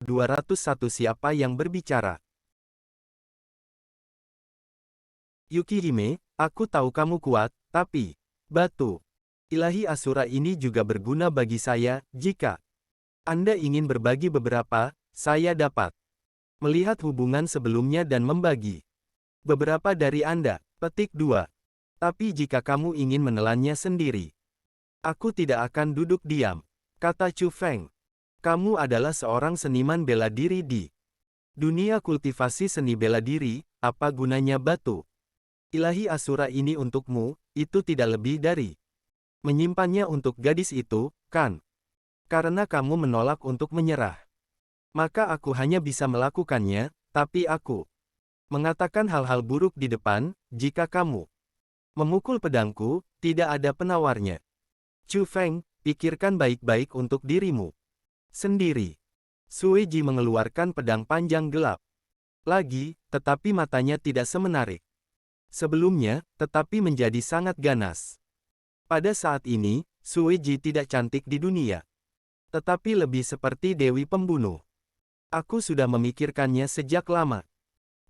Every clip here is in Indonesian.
201 Siapa yang berbicara? Yukihime, aku tahu kamu kuat, tapi... Batu. Ilahi Asura ini juga berguna bagi saya, jika Anda ingin berbagi beberapa, saya dapat melihat hubungan sebelumnya dan membagi beberapa dari Anda. Petik 2. Tapi jika kamu ingin menelannya sendiri, aku tidak akan duduk diam, kata Chu Feng. Kamu adalah seorang seniman bela diri di dunia kultivasi seni bela diri, apa gunanya batu? Ilahi Asura ini untukmu, itu tidak lebih dari menyimpannya untuk gadis itu, kan? Karena kamu menolak untuk menyerah. Maka aku hanya bisa melakukannya, tapi aku mengatakan hal-hal buruk di depan, jika kamu memukul pedangku, tidak ada penawarnya. Chu Feng, pikirkan baik-baik untuk dirimu sendiri. Sueji mengeluarkan pedang panjang gelap lagi, tetapi matanya tidak semenarik sebelumnya, tetapi menjadi sangat ganas. Pada saat ini, Sueji tidak cantik di dunia, tetapi lebih seperti dewi pembunuh. Aku sudah memikirkannya sejak lama,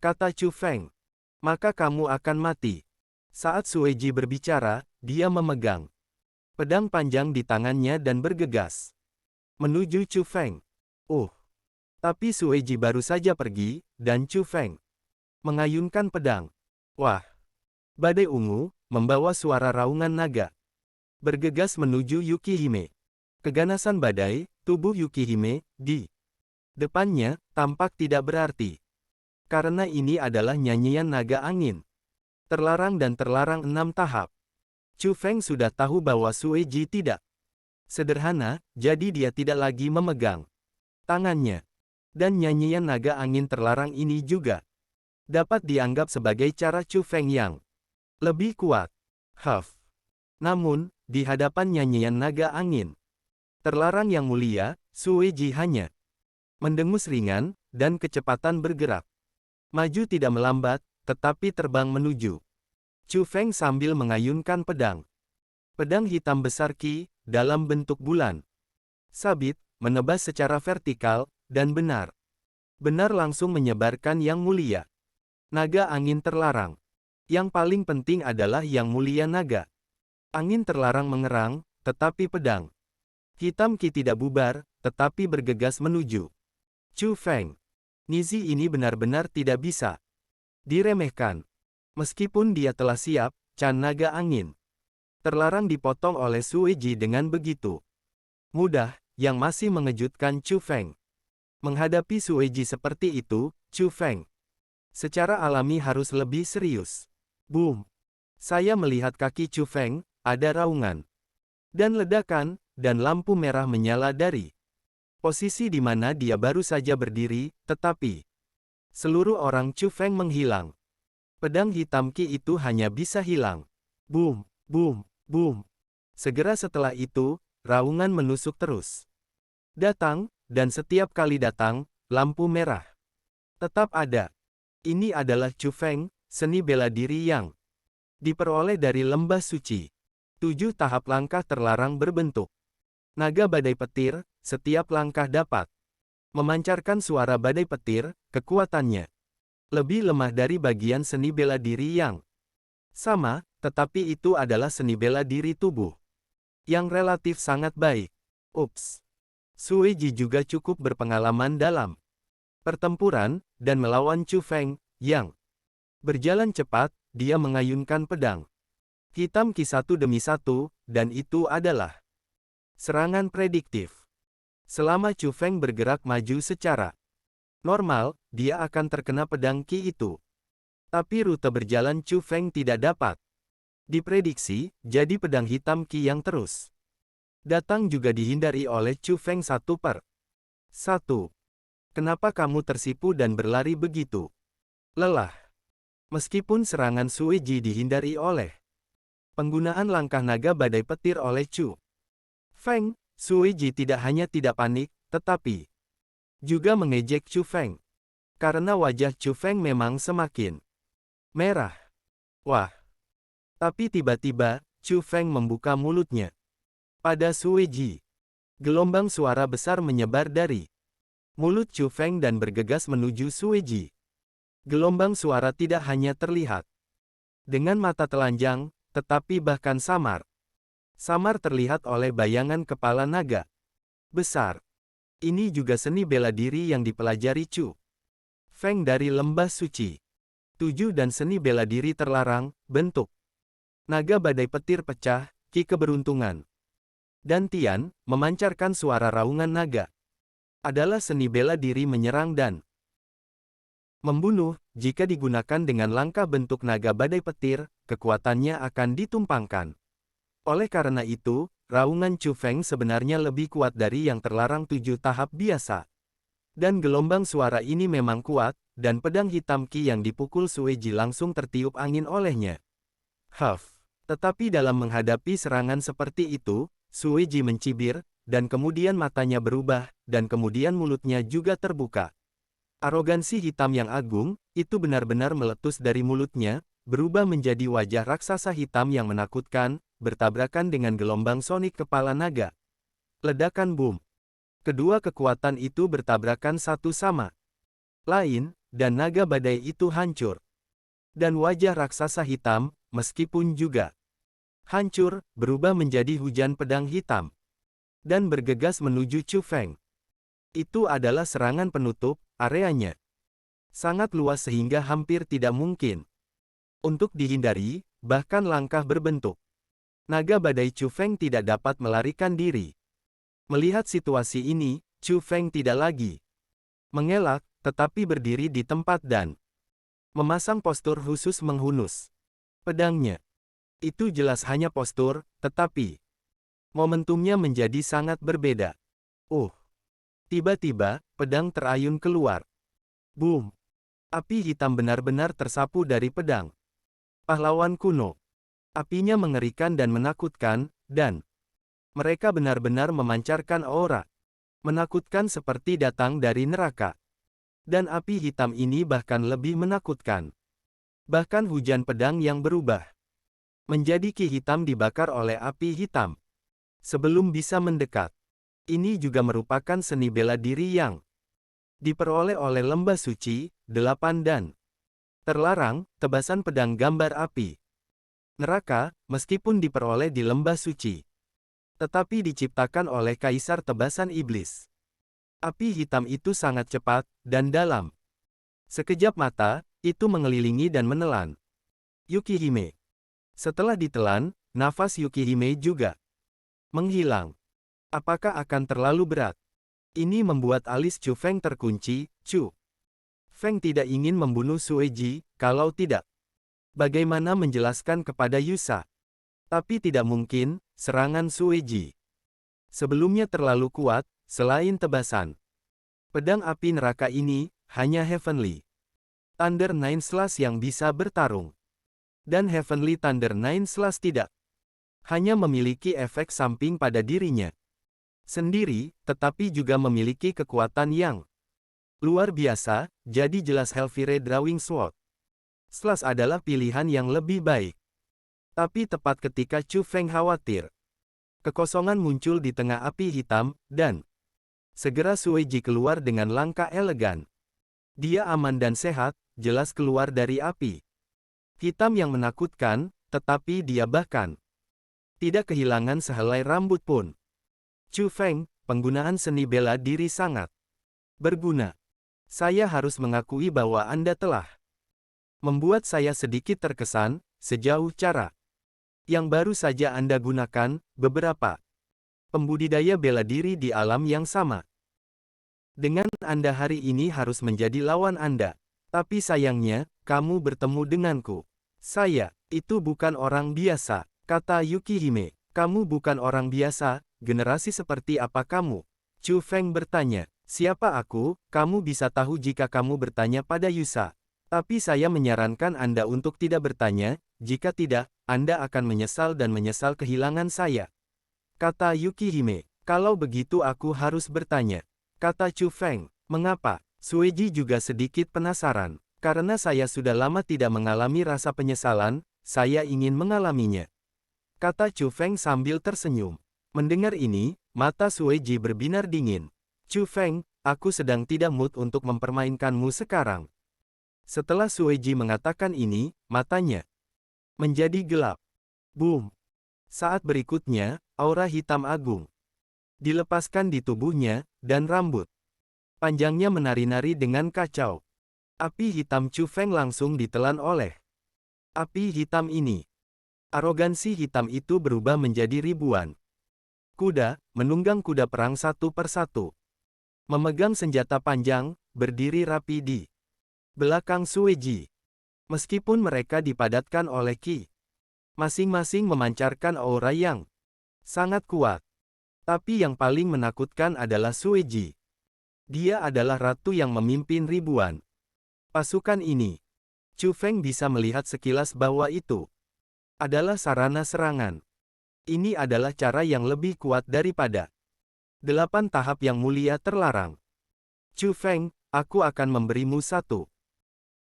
kata Chu Feng. Maka kamu akan mati. Saat Sueji berbicara, dia memegang pedang panjang di tangannya dan bergegas menuju Chu Feng. Tapi Sueji baru saja pergi, dan Chu Feng mengayunkan pedang. Wah! Badai ungu, membawa suara raungan naga, bergegas menuju Yukihime. Keganasan badai, tubuh Yukihime, di depannya, tampak tidak berarti. Karena ini adalah nyanyian naga angin. Terlarang dan terlarang 6 tahap. Chu Feng sudah tahu bahwa Sueji tidak sederhana, jadi dia tidak lagi memegang tangannya. Dan nyanyian naga angin terlarang ini juga dapat dianggap sebagai cara Chu Feng yang lebih kuat. Namun, di hadapan nyanyian naga angin terlarang yang mulia, Sueji hanya mendengus ringan, dan kecepatan bergerak maju tidak melambat, tetapi terbang menuju Chu Feng sambil mengayunkan pedang. Pedang hitam besar Qi, dalam bentuk bulan sabit, menebas secara vertikal, dan benar langsung menyebarkan yang mulia naga angin terlarang. Yang paling penting adalah yang mulia naga angin terlarang mengerang, tetapi pedang hitam Qi tidak bubar, tetapi bergegas menuju Chu Feng. Nizi ini benar-benar tidak bisa diremehkan. Meskipun dia telah siap, Chan naga angin terlarang dipotong oleh Sueji dengan begitu mudah, yang masih mengejutkan Chu Feng. Menghadapi Sueji seperti itu, Chu Feng secara alami harus lebih serius. Boom! Saya melihat kaki Chu Feng, ada raungan dan ledakan, dan lampu merah menyala dari posisi di mana dia baru saja berdiri, tetapi seluruh orang Chu Feng menghilang. Pedang hitam Qi itu hanya bisa hilang. Boom! Boom! Boom! Segera setelah itu, raungan menusuk terus datang, dan setiap kali datang, lampu merah tetap ada. Ini adalah Chu Feng, seni bela diri yang diperoleh dari lembah suci. 7 tahap langkah terlarang berbentuk naga badai petir, setiap langkah dapat memancarkan suara badai petir, kekuatannya lebih lemah dari bagian seni bela diri yang sama, tetapi itu adalah seni bela diri tubuh yang relatif sangat baik. Ups! Sueji juga cukup berpengalaman dalam pertempuran, dan melawan Chu Feng, yang berjalan cepat, dia mengayunkan pedang hitam Qi satu demi satu, dan itu adalah serangan prediktif. Selama Chu Feng bergerak maju secara normal, dia akan terkena pedang Qi itu. Tapi rute berjalan Chu Feng tidak dapat diprediksi, jadi pedang hitam Qi yang terus datang juga dihindari oleh Chu Feng satu per satu. Kenapa kamu tersipu dan berlari begitu lelah? Meskipun serangan Sueji dihindari oleh penggunaan langkah naga badai petir oleh Chu Feng, Sueji tidak hanya tidak panik, tetapi juga mengejek Chu Feng. Karena wajah Chu Feng memang semakin merah. Wah! Tapi tiba-tiba, Chu Feng membuka mulutnya pada Sueji. Gelombang suara besar menyebar dari mulut Chu Feng dan bergegas menuju Sueji. Gelombang suara tidak hanya terlihat dengan mata telanjang, tetapi bahkan samar. Samar terlihat oleh bayangan kepala naga besar. Ini juga seni bela diri yang dipelajari Chu Feng dari Lembah Suci 7 dan seni bela diri terlarang, bentuk naga badai petir pecah, ki keberuntungan. Dan Tian, memancarkan suara raungan naga. Adalah seni bela diri menyerang dan membunuh. Jika digunakan dengan langkah bentuk naga badai petir, kekuatannya akan ditumpangkan. Oleh karena itu, raungan Chu Feng sebenarnya lebih kuat dari yang terlarang 7 tahap biasa. Dan gelombang suara ini memang kuat, dan pedang hitam Qi yang dipukul Sueji langsung tertiup angin olehnya. Tetapi dalam menghadapi serangan seperti itu, Sueji mencibir, dan kemudian matanya berubah, dan kemudian mulutnya juga terbuka. Arogansi hitam yang agung, itu benar-benar meletus dari mulutnya, berubah menjadi wajah raksasa hitam yang menakutkan, bertabrakan dengan gelombang sonik kepala naga. Ledakan boom. Kedua kekuatan itu bertabrakan satu sama lain, dan naga badai itu hancur. Dan wajah raksasa hitam, meskipun juga hancur, berubah menjadi hujan pedang hitam. Dan bergegas menuju Chu Feng. Itu adalah serangan penutup, areanya sangat luas sehingga hampir tidak mungkin untuk dihindari, bahkan langkah berbentuk naga badai Chu Feng tidak dapat melarikan diri. Melihat situasi ini, Chu Feng tidak lagi mengelak, tetapi berdiri di tempat dan memasang postur khusus menghunus pedangnya. Itu jelas hanya postur, tetapi momentumnya menjadi sangat berbeda. Tiba-tiba, pedang terayun keluar. Boom! Api hitam benar-benar tersapu dari pedang pahlawan kuno. Apinya mengerikan dan menakutkan, dan mereka benar-benar memancarkan aura menakutkan seperti datang dari neraka. Dan api hitam ini bahkan lebih menakutkan. Bahkan hujan pedang yang berubah menjadi ki hitam dibakar oleh api hitam sebelum bisa mendekat. Ini juga merupakan seni bela diri yang diperoleh oleh Lembah Suci 8 dan terlarang, tebasan pedang gambar api neraka, meskipun diperoleh di Lembah Suci, tetapi diciptakan oleh Kaisar Tebasan Iblis. Api hitam itu sangat cepat, dan dalam sekejap mata, itu mengelilingi dan menelan Yukihime. Setelah ditelan, nafas Yukihime juga menghilang. Apakah akan terlalu berat? Ini membuat alis Chu Feng terkunci. Chu Feng tidak ingin membunuh Sueji, kalau tidak, bagaimana menjelaskan kepada Yusa? Tapi tidak mungkin, serangan Sueji sebelumnya terlalu kuat, selain tebasan pedang api neraka ini, hanya Heavenly Thunder Nine Slash yang bisa bertarung. Dan Heavenly Thunder Nine Slash tidak hanya memiliki efek samping pada dirinya sendiri, tetapi juga memiliki kekuatan yang luar biasa, jadi jelas Hellfire Drawing Sword Slash adalah pilihan yang lebih baik. Tapi tepat ketika Chu Feng khawatir, kekosongan muncul di tengah api hitam, dan segera Sueji keluar dengan langkah elegan. Dia aman dan sehat, jelas keluar dari api hitam yang menakutkan, tetapi dia bahkan tidak kehilangan sehelai rambut pun. Chu Feng, penggunaan seni bela diri sangat berguna. Saya harus mengakui bahwa Anda telah membuat saya sedikit terkesan, sejauh cara yang baru saja Anda gunakan, beberapa pembudidaya bela diri di alam yang sama dengan Anda hari ini harus menjadi lawan Anda. Tapi sayangnya, kamu bertemu denganku. Saya, itu bukan orang biasa, kata Yukihime. Kamu bukan orang biasa, generasi seperti apa kamu? Chu Feng bertanya. Siapa aku? Kamu bisa tahu jika kamu bertanya pada Yusa. Tapi saya menyarankan Anda untuk tidak bertanya, jika tidak, Anda akan menyesal dan menyesal kehilangan saya. Kata Yukihime. Kalau begitu aku harus bertanya. Kata Chu Feng. Mengapa? Sueji juga sedikit penasaran. Karena saya sudah lama tidak mengalami rasa penyesalan, saya ingin mengalaminya. Kata Chu Feng sambil tersenyum. Mendengar ini, mata Sueji berbinar dingin. Chu Feng, aku sedang tidak mood untuk mempermainkanmu sekarang. Setelah Sueji mengatakan ini, matanya menjadi gelap. Boom! Saat berikutnya, aura hitam agung dilepaskan di tubuhnya, dan rambut panjangnya menari-nari dengan kacau. Api hitam Chu Feng langsung ditelan oleh api hitam ini. Arogansi hitam itu berubah menjadi ribuan kuda, menunggang kuda perang satu persatu. Memegang senjata panjang, berdiri rapi di belakang Sueji. Meskipun mereka dipadatkan oleh Qi, masing-masing memancarkan aura yang sangat kuat. Tapi yang paling menakutkan adalah Sueji. Dia adalah ratu yang memimpin ribuan pasukan ini. Chu Feng bisa melihat sekilas bahwa itu adalah sarana serangan. Ini adalah cara yang lebih kuat daripada 8 tahap yang mulia terlarang. Chu Feng, aku akan memberimu satu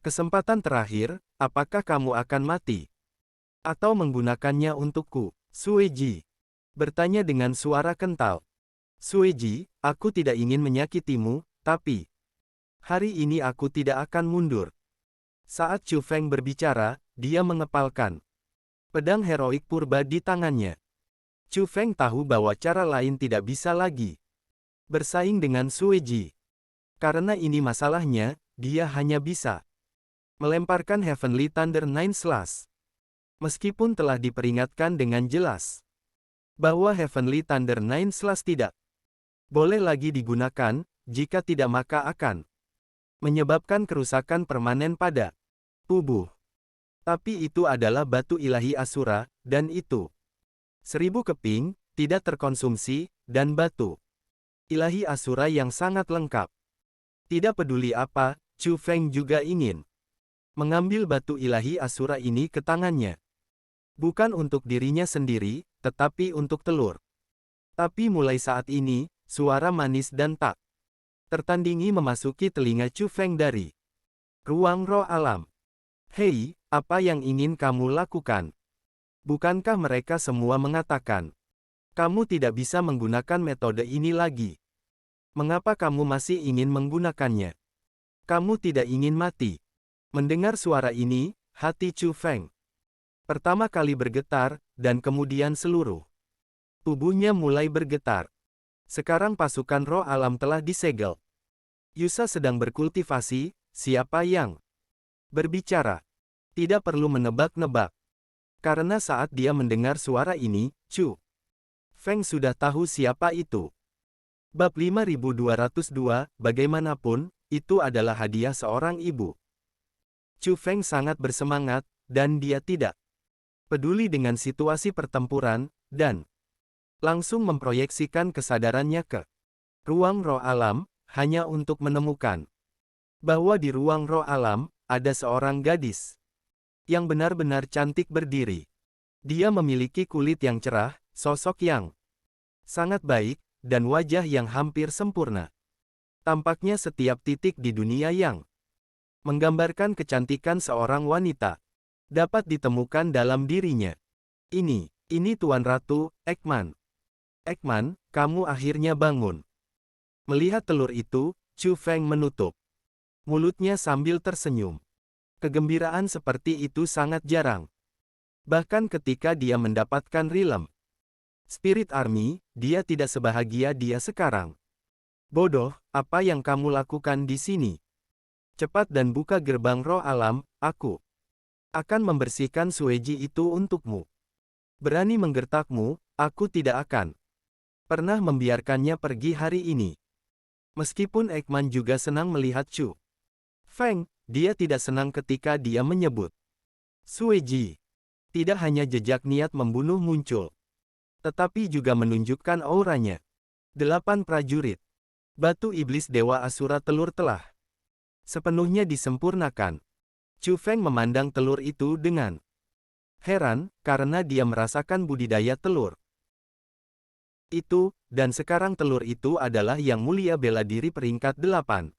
kesempatan terakhir, apakah kamu akan mati? Atau menggunakannya untukku? Sueji bertanya dengan suara kental. Sueji, aku tidak ingin menyakitimu, tapi hari ini aku tidak akan mundur. Saat Chu Feng berbicara, dia mengepalkan pedang heroik purba di tangannya. Chu Feng tahu bahwa cara lain tidak bisa lagi bersaing dengan Sueji. Karena ini masalahnya, dia hanya bisa melemparkan Heavenly Thunder Nine Slash. Meskipun telah diperingatkan dengan jelas bahwa Heavenly Thunder Nine Slash tidak boleh lagi digunakan, jika tidak maka akan menyebabkan kerusakan permanen pada tubuh. Tapi itu adalah batu ilahi Asura, dan itu 1000 keping, tidak terkonsumsi, dan batu ilahi Asura yang sangat lengkap. Tidak peduli apa, Chu Feng juga ingin mengambil batu ilahi Asura ini ke tangannya. Bukan untuk dirinya sendiri, tetapi untuk telur. Tapi mulai saat ini, suara manis dan tak tertandingi memasuki telinga Chu Feng dari ruang roh alam. Hei, apa yang ingin kamu lakukan? Bukankah mereka semua mengatakan, kamu tidak bisa menggunakan metode ini lagi? Mengapa kamu masih ingin menggunakannya? Kamu tidak ingin mati? Mendengar suara ini, hati Chu Feng pertama kali bergetar, dan kemudian seluruh tubuhnya mulai bergetar. Sekarang pasukan roh alam telah disegel. Yusa sedang berkultivasi, siapa yang berbicara? Tidak perlu menebak-nebak. Karena saat dia mendengar suara ini, Chu Feng sudah tahu siapa itu. Bab 5202, bagaimanapun, itu adalah hadiah seorang ibu. Chu Feng sangat bersemangat, dan dia tidak peduli dengan situasi pertempuran, dan langsung memproyeksikan kesadarannya ke ruang roh alam, hanya untuk menemukan bahwa di ruang roh alam, ada seorang gadis yang benar-benar cantik berdiri. Dia memiliki kulit yang cerah, sosok yang sangat baik, dan wajah yang hampir sempurna. Tampaknya setiap titik di dunia yang menggambarkan kecantikan seorang wanita dapat ditemukan dalam dirinya. Ini Tuan Ratu, Ekman. Ekman, kamu akhirnya bangun. Melihat telur itu, Chu Feng menutup mulutnya sambil tersenyum. Kegembiraan seperti itu sangat jarang. Bahkan ketika dia mendapatkan Rilem Spirit Army, dia tidak sebahagia dia sekarang. Bodoh, apa yang kamu lakukan di sini? Cepat dan buka gerbang roh alam, aku akan membersihkan Sueji itu untukmu. Berani menggertakmu, aku tidak akan pernah membiarkannya pergi hari ini. Meskipun Ekman juga senang melihat Chu Feng, dia tidak senang ketika dia menyebut Sueji. Tidak hanya jejak niat membunuh muncul, tetapi juga menunjukkan auranya. 8 prajurit batu iblis Dewa Asura telur telah sepenuhnya disempurnakan. Chu Feng memandang telur itu dengan heran, karena dia merasakan budidaya telur itu, dan sekarang telur itu adalah yang mulia bela diri peringkat 8.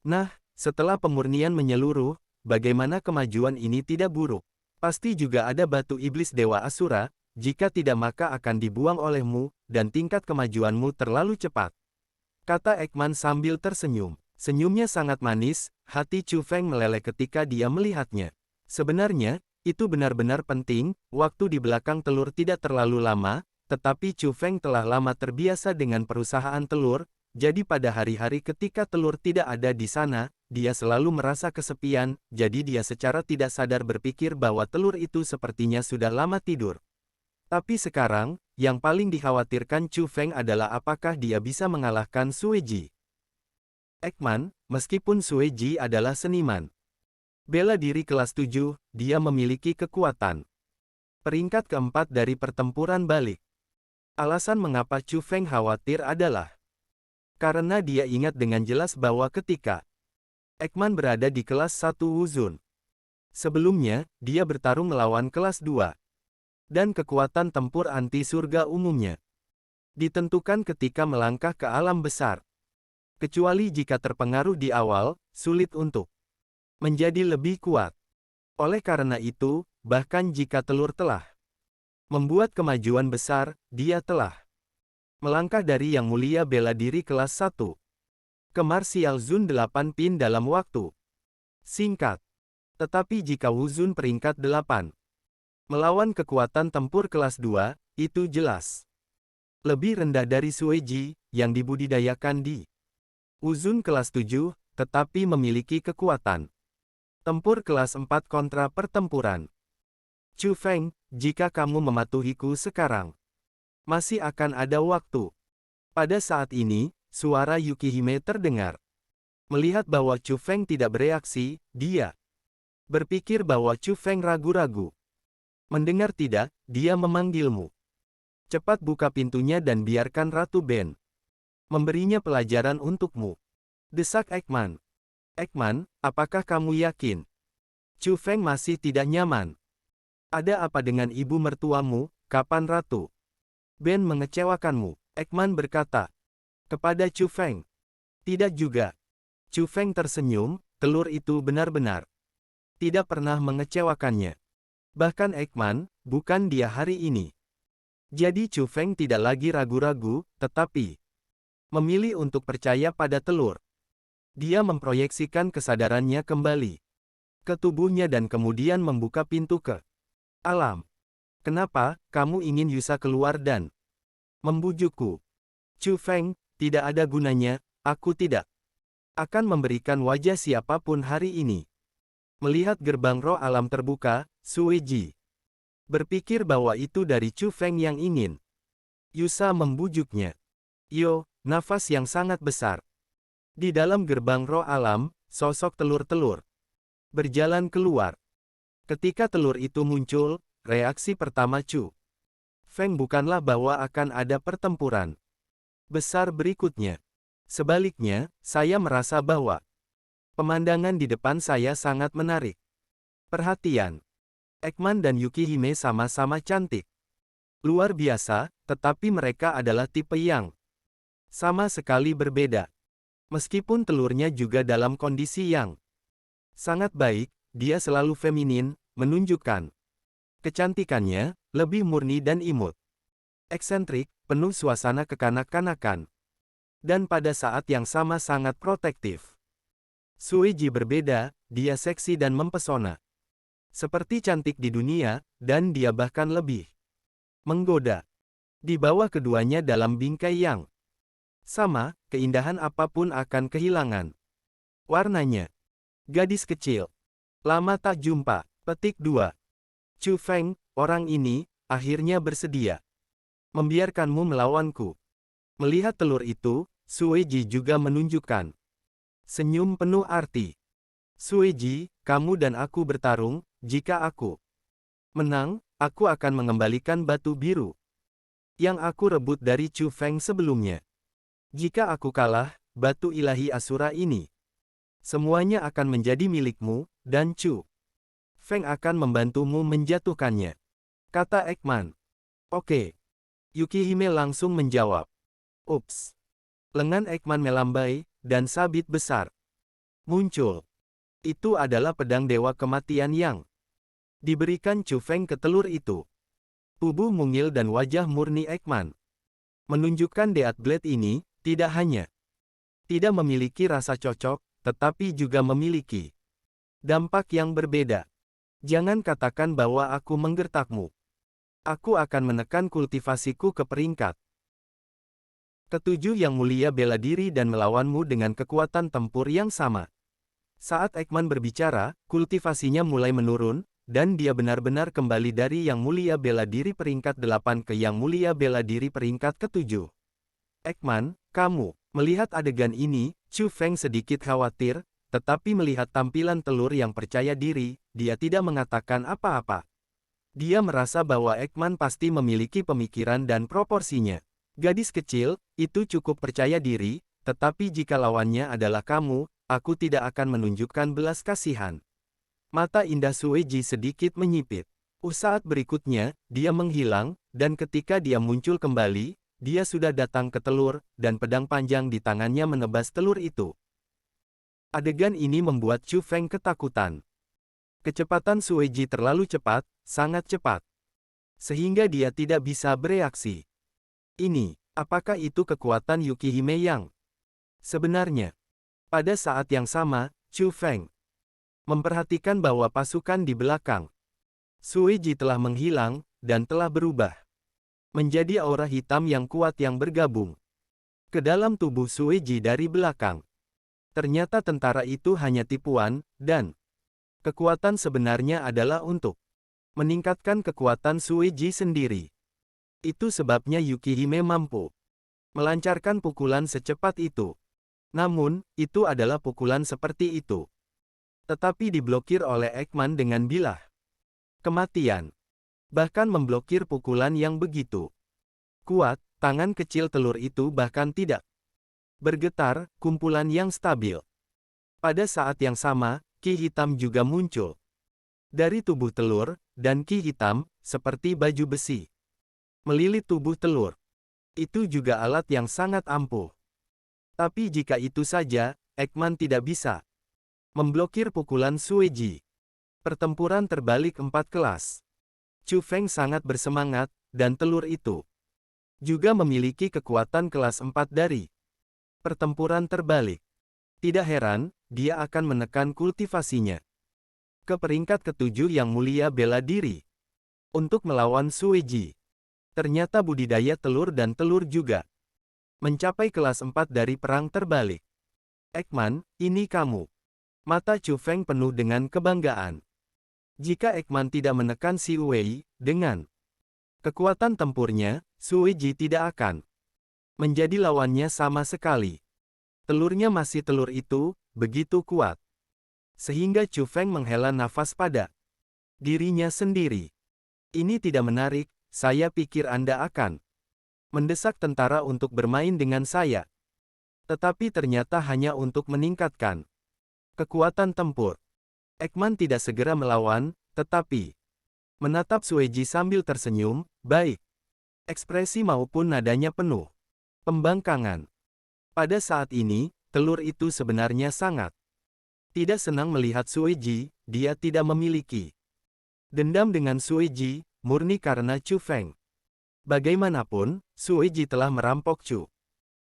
Nah, setelah pemurnian menyeluruh, bagaimana kemajuan ini tidak buruk? Pasti juga ada batu iblis Dewa Asura, jika tidak maka akan dibuang olehmu, dan tingkat kemajuanmu terlalu cepat. kata Ekman sambil tersenyum. Senyumnya sangat manis, hati Chu Feng meleleh ketika dia melihatnya. Sebenarnya, itu benar-benar penting, waktu di belakang telur tidak terlalu lama, tetapi Chu Feng telah lama terbiasa dengan perusahaan telur, jadi pada hari-hari ketika telur tidak ada di sana, dia selalu merasa kesepian, jadi dia secara tidak sadar berpikir bahwa telur itu sepertinya sudah lama tidur. Tapi sekarang, yang paling dikhawatirkan Chu Feng adalah apakah dia bisa mengalahkan Sue Ji. Ekman, meskipun Sue Ji adalah seniman bela diri kelas 7, dia memiliki kekuatan peringkat keempat dari pertempuran balik. Alasan mengapa Chu Feng khawatir adalah karena dia ingat dengan jelas bahwa ketika Ekman berada di kelas 1 Wuzun, sebelumnya, dia bertarung melawan kelas 2. Dan kekuatan tempur anti surga umumnya ditentukan ketika melangkah ke alam besar. Kecuali jika terpengaruh di awal, sulit untuk menjadi lebih kuat. Oleh karena itu, bahkan jika telur telah membuat kemajuan besar, dia telah melangkah dari yang mulia bela diri kelas 1 ke Martial Zone 8 pin dalam waktu singkat. Tetapi jika Wuzun peringkat 8 melawan kekuatan tempur kelas 2, itu jelas lebih rendah dari Sue Ji, yang dibudidayakan di Wuzun kelas 7, tetapi memiliki kekuatan tempur kelas 4 kontra pertempuran. Chu Feng, jika kamu mematuhiku sekarang, masih akan ada waktu. Pada saat ini, suara Yukihime terdengar. Melihat bahwa Chu Feng tidak bereaksi, dia berpikir bahwa Chu Feng ragu-ragu. Mendengar tidak, dia memanggilmu. Cepat buka pintunya dan biarkan Ratu Ben memberinya pelajaran untukmu. Desak Ekman. Ekman, apakah kamu yakin? Chu Feng masih tidak nyaman. Ada apa dengan ibu mertuamu, kapan Ratu Ben mengecewakanmu? Ekman berkata kepada Chu Feng. Tidak juga. Chu Feng tersenyum, telur itu benar-benar tidak pernah mengecewakannya. Bahkan Ekman, bukan dia hari ini. Jadi Chu Feng tidak lagi ragu-ragu, tetapi memilih untuk percaya pada telur. Dia memproyeksikan kesadarannya kembali ke tubuhnya dan kemudian membuka pintu ke alam. Kenapa, kamu ingin Yusa keluar dan membujukku? Chu Feng, tidak ada gunanya, aku tidak akan memberikan wajah siapapun hari ini. Melihat gerbang roh alam terbuka, Sue Ji berpikir bahwa itu dari Chu Feng yang ingin Yusa membujuknya. Yo, nafas yang sangat besar. Di dalam gerbang roh alam, sosok telur-telur berjalan keluar. Ketika telur itu muncul, reaksi pertama Chu Feng bukanlah bahwa akan ada pertempuran besar berikutnya. Sebaliknya, saya merasa bahwa pemandangan di depan saya sangat menarik perhatian. Ekman dan Yukihime sama-sama cantik. Luar biasa, tetapi mereka adalah tipe yang sama sekali berbeda. Meskipun telurnya juga dalam kondisi yang sangat baik, dia selalu feminin, menunjukkan kecantikannya, lebih murni dan imut. Eksentrik, penuh suasana kekanak-kanakan. Dan pada saat yang sama sangat protektif. Sue Ji berbeda, dia seksi dan mempesona. Seperti cantik di dunia, dan dia bahkan lebih menggoda. Di bawah keduanya dalam bingkai yang sama, keindahan apapun akan kehilangan warnanya. Gadis kecil. Lama tak jumpa. Petik 2. Chu Feng, orang ini, akhirnya bersedia membiarkanmu melawanku. Melihat telur itu, Sue Ji juga menunjukkan senyum penuh arti. Sue Ji, kamu dan aku bertarung, jika aku menang, aku akan mengembalikan batu biru yang aku rebut dari Chu Feng sebelumnya. Jika aku kalah, batu ilahi Asura ini semuanya akan menjadi milikmu, dan Chu Feng akan membantumu menjatuhkannya. Kata Ekman. Oke. Yukihime langsung menjawab. Ups. Lengan Ekman melambai, dan sabit besar muncul. Itu adalah pedang dewa kematian yang diberikan Chu Feng ke telur itu. Tubuh mungil dan wajah murni Ekman menunjukkan Death Blade ini tidak hanya Tidak memiliki rasa cocok, tetapi juga memiliki dampak yang berbeda. Jangan katakan bahwa aku menggertakmu. Aku akan menekan kultivasiku ke peringkat ketujuh yang mulia, bela diri dan melawanmu dengan kekuatan tempur yang sama. Saat Ekman berbicara, kultivasinya mulai menurun, dan dia benar-benar kembali dari yang mulia bela diri peringkat 8 ke yang mulia bela diri peringkat ke-7. Ekman, kamu. Melihat adegan ini, Chu Feng sedikit khawatir, tetapi melihat tampilan telur yang percaya diri, dia tidak mengatakan apa-apa. Dia merasa bahwa Ekman pasti memiliki pemikiran dan proporsinya. Gadis kecil, itu cukup percaya diri, tetapi jika lawannya adalah kamu, aku tidak akan menunjukkan belas kasihan. Mata indah Sue Ji sedikit menyipit. Saat berikutnya, dia menghilang, dan ketika dia muncul kembali, dia sudah datang ke telur, dan pedang panjang di tangannya menebas telur itu. Adegan ini membuat Chu Feng ketakutan. Kecepatan Sue Ji terlalu cepat, sangat cepat. Sehingga dia tidak bisa bereaksi. Ini, apakah itu kekuatan Yukihime yang sebenarnya? Pada saat yang sama, Chu Feng memperhatikan bahwa pasukan di belakang Sue Ji telah menghilang, dan telah berubah menjadi aura hitam yang kuat yang bergabung ke dalam tubuh Sue Ji dari belakang. Ternyata tentara itu hanya tipuan, dan kekuatan sebenarnya adalah untuk meningkatkan kekuatan Sue Ji sendiri. Itu sebabnya Yukihime mampu melancarkan pukulan secepat itu. Namun, itu adalah pukulan seperti itu. Tetapi diblokir oleh Ekman dengan bilah kematian. Bahkan memblokir pukulan yang begitu kuat, tangan kecil telur itu bahkan tidak bergetar, kumpulan yang stabil. Pada saat yang sama, ki hitam juga muncul dari tubuh telur, dan ki hitam, seperti baju besi, melilit tubuh telur. Itu juga alat yang sangat ampuh. Tapi jika itu saja, Ekman tidak bisa memblokir pukulan Sue Ji. Pertempuran terbalik 4 kelas. Chu Feng sangat bersemangat, dan telur itu juga memiliki kekuatan kelas 4 dari pertempuran terbalik. Tidak heran, dia akan menekan kultivasinya ke peringkat ke-7 yang mulia bela diri untuk melawan Sue Ji. Ternyata budidaya telur dan telur juga mencapai kelas 4 dari perang terbalik. Ekman, ini kamu. Mata Chu Feng penuh dengan kebanggaan. Jika Ekman tidak menekan si Wei, dengan kekuatan tempurnya, Sue Ji tidak akan menjadi lawannya sama sekali. Telurnya masih telur itu, begitu kuat. Sehingga Chu Feng menghela nafas pada dirinya sendiri. Ini tidak menarik. Saya pikir Anda akan mendesak tentara untuk bermain dengan saya. Tetapi ternyata hanya untuk meningkatkan kekuatan tempur. Ekman tidak segera melawan, tetapi menatap Sue Ji sambil tersenyum, baik. Ekspresi maupun nadanya penuh pembangkangan. Pada saat ini, telur itu sebenarnya sangat tidak senang melihat Sue Ji, dia tidak memiliki dendam dengan Sue Ji, murni karena Chu Feng. Bagaimanapun, Sue Ji telah merampok Chu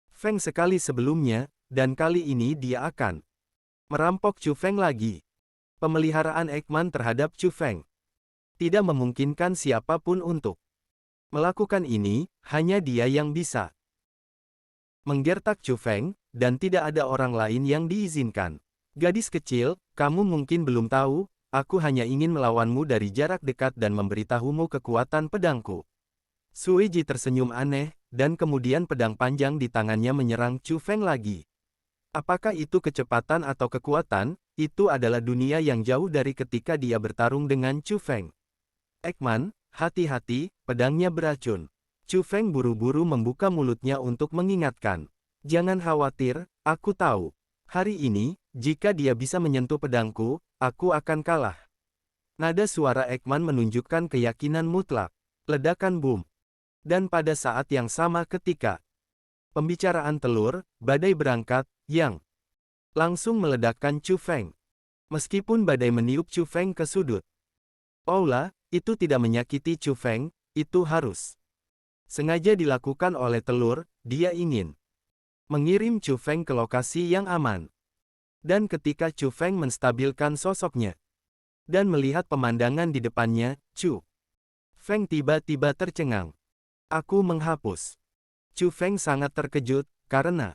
Feng sekali sebelumnya, dan kali ini dia akan merampok Chu Feng lagi. Pemeliharaan Ekman terhadap Chu Feng tidak memungkinkan siapapun untuk melakukan ini, hanya dia yang bisa menggertak Chu Feng, dan tidak ada orang lain yang diizinkan. Gadis kecil, kamu mungkin belum tahu, aku hanya ingin melawanmu dari jarak dekat dan memberitahumu kekuatan pedangku. Sue Ji tersenyum aneh, dan kemudian pedang panjang di tangannya menyerang Chu Feng lagi. Apakah itu kecepatan atau kekuatan? Itu adalah dunia yang jauh dari ketika dia bertarung dengan Chu Feng. Ekman, hati-hati, pedangnya beracun. Chu Feng buru-buru membuka mulutnya untuk mengingatkan. Jangan khawatir, aku tahu. Hari ini, jika dia bisa menyentuh pedangku, aku akan kalah. Nada suara Ekman menunjukkan keyakinan mutlak. Ledakan boom. Dan pada saat yang sama ketika pembicaraan telur, badai berangkat, yang langsung meledakkan Chu Feng. Meskipun badai meniup Chu Feng ke sudut aula, itu tidak menyakiti Chu Feng, itu harus sengaja dilakukan oleh telur, dia ingin mengirim Chu Feng ke lokasi yang aman. Dan ketika Chu Feng menstabilkan sosoknya dan melihat pemandangan di depannya, Chu Feng tiba-tiba tercengang. Aku menghapus. Chu Feng sangat terkejut, karena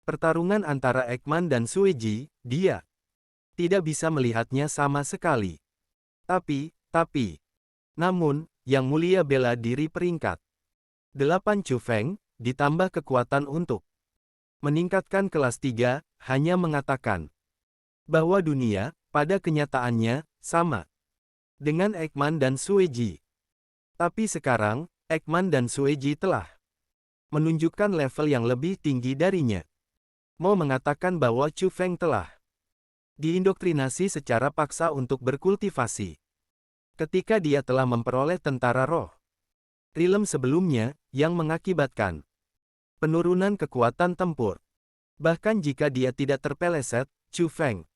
pertarungan antara Ekman dan Sueji, dia tidak bisa melihatnya sama sekali. Namun, Yang Mulia bela diri peringkat 8 Chu Feng, ditambah kekuatan untuk meningkatkan kelas 3, hanya mengatakan bahwa dunia, pada kenyataannya, sama dengan Ekman dan Sueji. Tapi sekarang, Ekman dan Sueji telah menunjukkan level yang lebih tinggi darinya. Mau mengatakan bahwa Chu Feng telah diindoktrinasi secara paksa untuk berkultivasi. Ketika dia telah memperoleh tentara roh Rilem sebelumnya, yang mengakibatkan penurunan kekuatan tempur. Bahkan jika dia tidak terpeleset, Chu Feng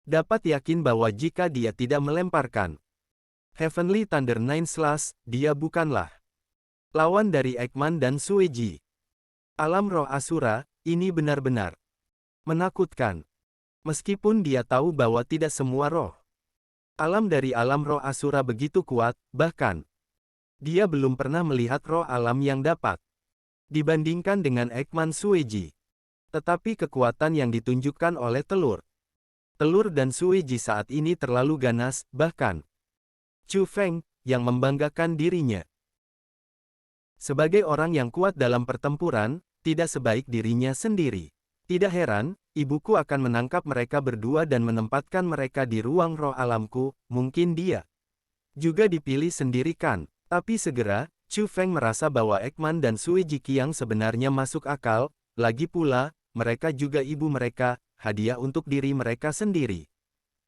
dapat yakin bahwa jika dia tidak melemparkan Heavenly Thunder Nine Slash, dia bukanlah lawan dari Ekman dan Sueji. Alam roh Asura, ini benar-benar menakutkan. Meskipun dia tahu bahwa tidak semua roh alam dari alam roh Asura begitu kuat, bahkan dia belum pernah melihat roh alam yang dapat dibandingkan dengan Ekman Sueji. Tetapi kekuatan yang ditunjukkan oleh telur dan Sueji saat ini terlalu ganas, bahkan Chu Feng, yang membanggakan dirinya sebagai orang yang kuat dalam pertempuran, tidak sebaik dirinya sendiri. Tidak heran, ibuku akan menangkap mereka berdua dan menempatkan mereka di ruang roh alamku, mungkin dia juga dipilih sendiri kan. Tapi segera, Chu Feng merasa bahwa Ekman dan Sueji Qiang sebenarnya masuk akal, lagi pula, mereka juga ibu mereka, hadiah untuk diri mereka sendiri.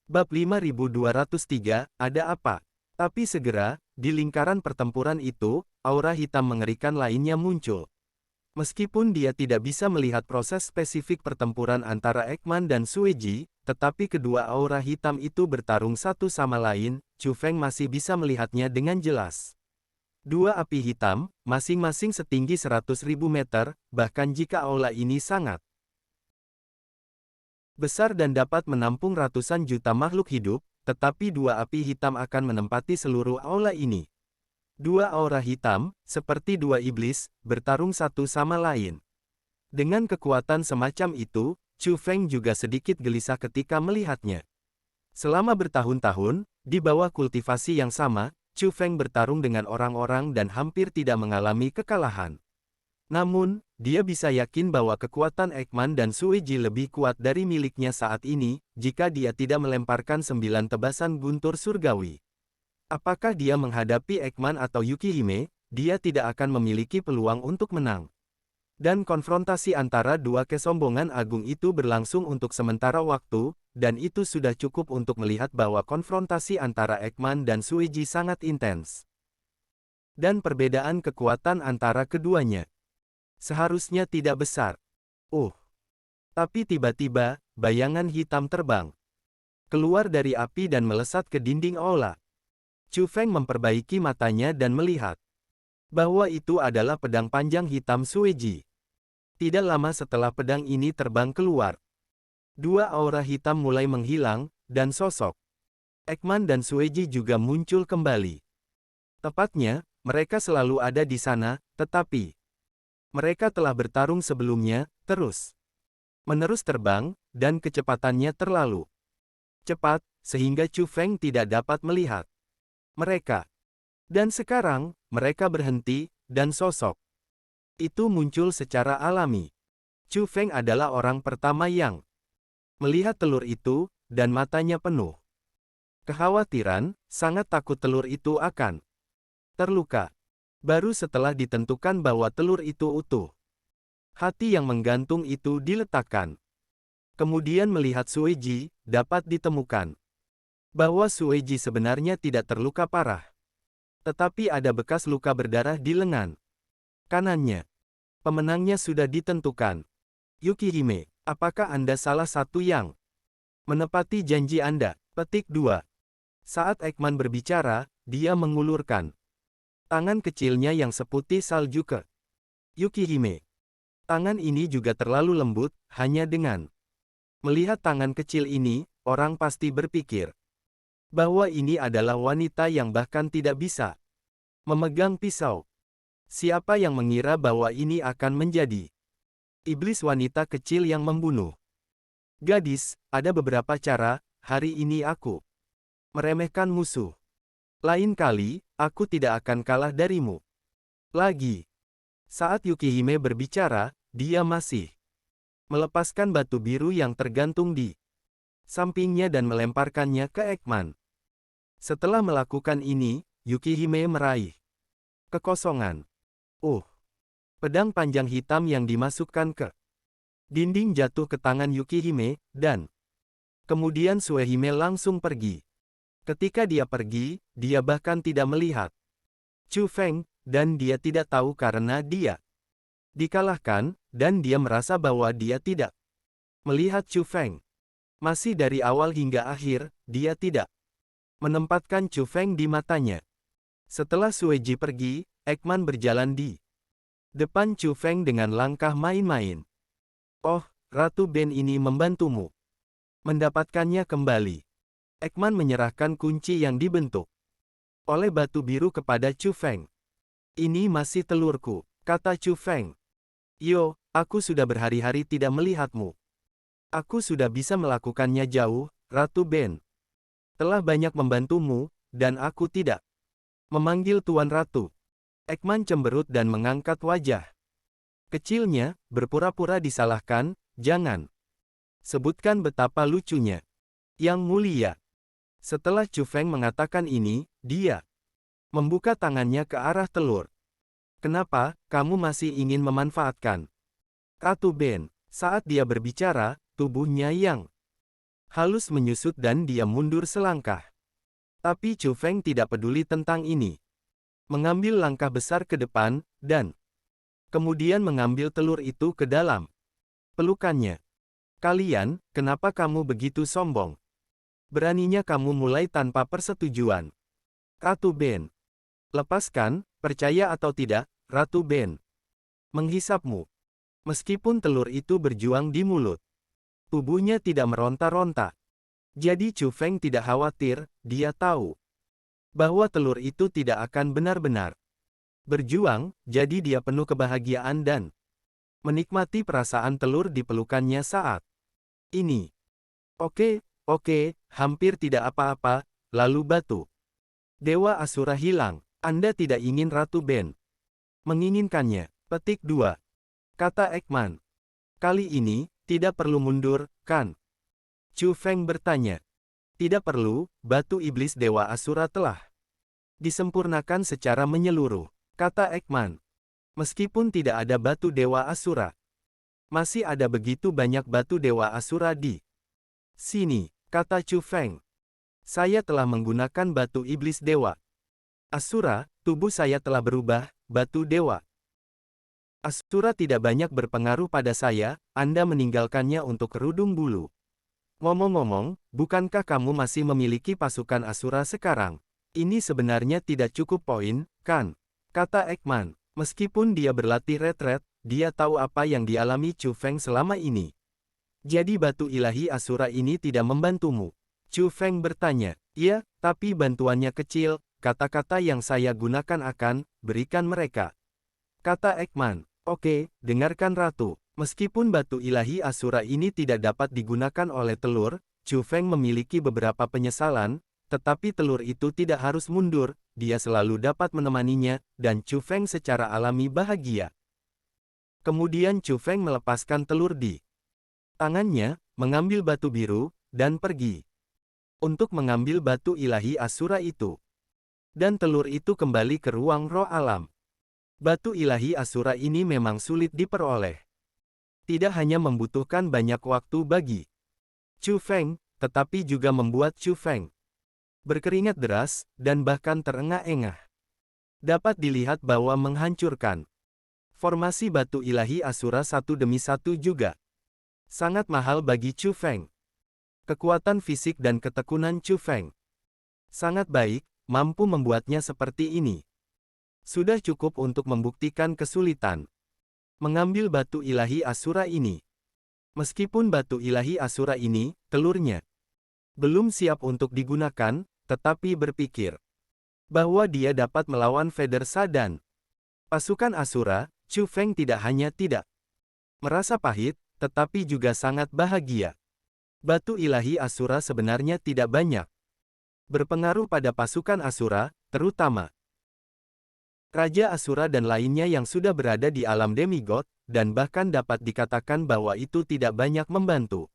Bab 5203, ada apa? Tapi segera, di lingkaran pertempuran itu, aura hitam mengerikan lainnya muncul. Meskipun dia tidak bisa melihat proses spesifik pertempuran antara Ekman dan Sueji, tetapi kedua aura hitam itu bertarung satu sama lain, Chu Feng masih bisa melihatnya dengan jelas. Dua api hitam, masing-masing setinggi 100.000 meter, bahkan jika aula ini sangat besar dan dapat menampung ratusan juta makhluk hidup, tetapi dua api hitam akan menempati seluruh aula ini. Dua aura hitam, seperti dua iblis, bertarung satu sama lain. Dengan kekuatan semacam itu, Chu Feng juga sedikit gelisah ketika melihatnya. Selama bertahun-tahun, di bawah kultivasi yang sama, Chu Feng bertarung dengan orang-orang dan hampir tidak mengalami kekalahan. Namun, dia bisa yakin bahwa kekuatan Ekman dan Sueji lebih kuat dari miliknya saat ini, jika dia tidak melemparkan 9 tebasan guntur surgawi. Apakah dia menghadapi Ekman atau Yukihime, dia tidak akan memiliki peluang untuk menang. Dan konfrontasi antara dua kesombongan agung itu berlangsung untuk sementara waktu, dan itu sudah cukup untuk melihat bahwa konfrontasi antara Ekman dan Sueji sangat intens. Dan perbedaan kekuatan antara keduanya seharusnya tidak besar. Tapi tiba-tiba, bayangan hitam terbang keluar dari api dan melesat ke dinding aula. Chu Feng memperbaiki matanya dan melihat bahwa itu adalah pedang panjang hitam Sueji. Tidak lama setelah pedang ini terbang keluar, dua aura hitam mulai menghilang, dan sosok Ekman dan Sueji juga muncul kembali. Tepatnya, mereka selalu ada di sana, tetapi mereka telah bertarung sebelumnya, terus-menerus terbang, dan kecepatannya terlalu cepat, sehingga Chu Feng tidak dapat melihat mereka. Dan sekarang, mereka berhenti, dan sosok itu muncul secara alami. Chu Feng adalah orang pertama yang melihat telur itu, dan matanya penuh kekhawatiran, sangat takut telur itu akan terluka. Baru setelah ditentukan bahwa telur itu utuh, hati yang menggantung itu diletakkan. Kemudian melihat Sueji, dapat ditemukan bahwa Sueji sebenarnya tidak terluka parah. Tetapi ada bekas luka berdarah di lengan kanannya. Pemenangnya sudah ditentukan. Yukihime, apakah Anda salah satu yang menepati janji Anda? Petik 2. Saat Ekman berbicara, dia mengulurkan tangan kecilnya yang seputih salju ke Yukihime. Tangan ini juga terlalu lembut, hanya dengan melihat tangan kecil ini, orang pasti berpikir bahwa ini adalah wanita yang bahkan tidak bisa memegang pisau. Siapa yang mengira bahwa ini akan menjadi iblis wanita kecil yang membunuh? Gadis, ada beberapa cara, hari ini aku meremehkan musuh. Lain kali, aku tidak akan kalah darimu. Lagi. Saat Yukihime berbicara, dia masih melepaskan batu biru yang tergantung di sampingnya dan melemparkannya ke Ekman. Setelah melakukan ini, Yukihime meraih kekosongan. Pedang panjang hitam yang dimasukkan ke dinding jatuh ke tangan Yukihime, dan kemudian Suehime langsung pergi. Ketika dia pergi, dia bahkan tidak melihat Chu Feng, dan dia tidak tahu karena dia dikalahkan, dan dia merasa bahwa dia tidak melihat Chu Feng. Masih dari awal hingga akhir, dia tidak menempatkan Chu Feng di matanya. Setelah Sueji pergi, Ekman berjalan di depan Chu Feng dengan langkah main-main. Oh, Ratu Ben ini membantumu mendapatkannya kembali. Ekman menyerahkan kunci yang dibentuk oleh batu biru kepada Chu Feng. Ini masih telurku, kata Chu Feng. Yo, aku sudah berhari-hari tidak melihatmu. Aku sudah bisa melakukannya jauh, Ratu Ben. Telah banyak membantumu, dan aku tidak memanggil Tuan Ratu. Ekman cemberut dan mengangkat wajah kecilnya, berpura-pura disalahkan, jangan sebutkan betapa lucunya. Yang mulia. Setelah Chu Feng mengatakan ini, dia membuka tangannya ke arah telur. Kenapa, kamu masih ingin memanfaatkan Ratu Ben? Saat dia berbicara, tubuhnya yang halus menyusut dan dia mundur selangkah. Tapi Chu Feng tidak peduli tentang ini. Mengambil langkah besar ke depan, dan kemudian mengambil telur itu ke dalam pelukannya. Kalian, kenapa kamu begitu sombong? Beraninya kamu mulai tanpa persetujuan Ratu Ben. Lepaskan, percaya atau tidak, Ratu Ben menghisapmu. Meskipun telur itu berjuang di mulut, tubuhnya tidak meronta-ronta. Jadi Chu Feng tidak khawatir, dia tahu bahwa telur itu tidak akan benar-benar berjuang, jadi dia penuh kebahagiaan dan menikmati perasaan telur di pelukannya saat ini. Oke, hampir tidak apa-apa, lalu batu Dewa Asura hilang. Anda tidak ingin Ratu Ben menginginkannya. Petik 2. Kata Ekman. Kali ini, tidak perlu mundur, kan? Chu Feng bertanya. Tidak perlu, batu iblis Dewa Asura telah disempurnakan secara menyeluruh, kata Ekman. Meskipun tidak ada batu Dewa Asura, masih ada begitu banyak batu Dewa Asura di sini, kata Chu Feng. Saya telah menggunakan batu iblis Dewa Asura, tubuh saya telah berubah, batu Dewa Asura tidak banyak berpengaruh pada saya, Anda meninggalkannya untuk kerudung bulu. Ngomong-ngomong, bukankah kamu masih memiliki pasukan Asura sekarang? Ini sebenarnya tidak cukup poin, kan? Kata Ekman. Meskipun dia berlatih retret, dia tahu apa yang dialami Chu Feng selama ini. Jadi batu ilahi Asura ini tidak membantumu? Chu Feng bertanya. Iya, tapi bantuannya kecil, kata-kata yang saya gunakan akan berikan mereka. Kata Ekman. Oke, dengarkan Ratu. Meskipun batu ilahi Asura ini tidak dapat digunakan oleh telur, Chu Feng memiliki beberapa penyesalan, tetapi telur itu tidak harus mundur, dia selalu dapat menemaninya, dan Chu Feng secara alami bahagia. Kemudian Chu Feng melepaskan telur di tangannya, mengambil batu biru, dan pergi untuk mengambil batu ilahi Asura itu. Dan telur itu kembali ke ruang roh alam. Batu ilahi Asura ini memang sulit diperoleh. Tidak hanya membutuhkan banyak waktu bagi Chu Feng, tetapi juga membuat Chu Feng berkeringat deras, dan bahkan terengah-engah. Dapat dilihat bahwa menghancurkan formasi batu ilahi Asura satu demi satu juga sangat mahal bagi Chu Feng. Kekuatan fisik dan ketekunan Chu Feng sangat baik, mampu membuatnya seperti ini. Sudah cukup untuk membuktikan kesulitan mengambil batu ilahi Asura ini. Meskipun batu ilahi Asura ini, telurnya, belum siap untuk digunakan, tetapi berpikir bahwa dia dapat melawan Federsa dan pasukan Asura, Chu Feng tidak hanya tidak merasa pahit, tetapi juga sangat bahagia. Batu ilahi Asura sebenarnya tidak banyak berpengaruh pada pasukan Asura, terutama Raja Asura dan lainnya yang sudah berada di alam demigod, dan bahkan dapat dikatakan bahwa itu tidak banyak membantu.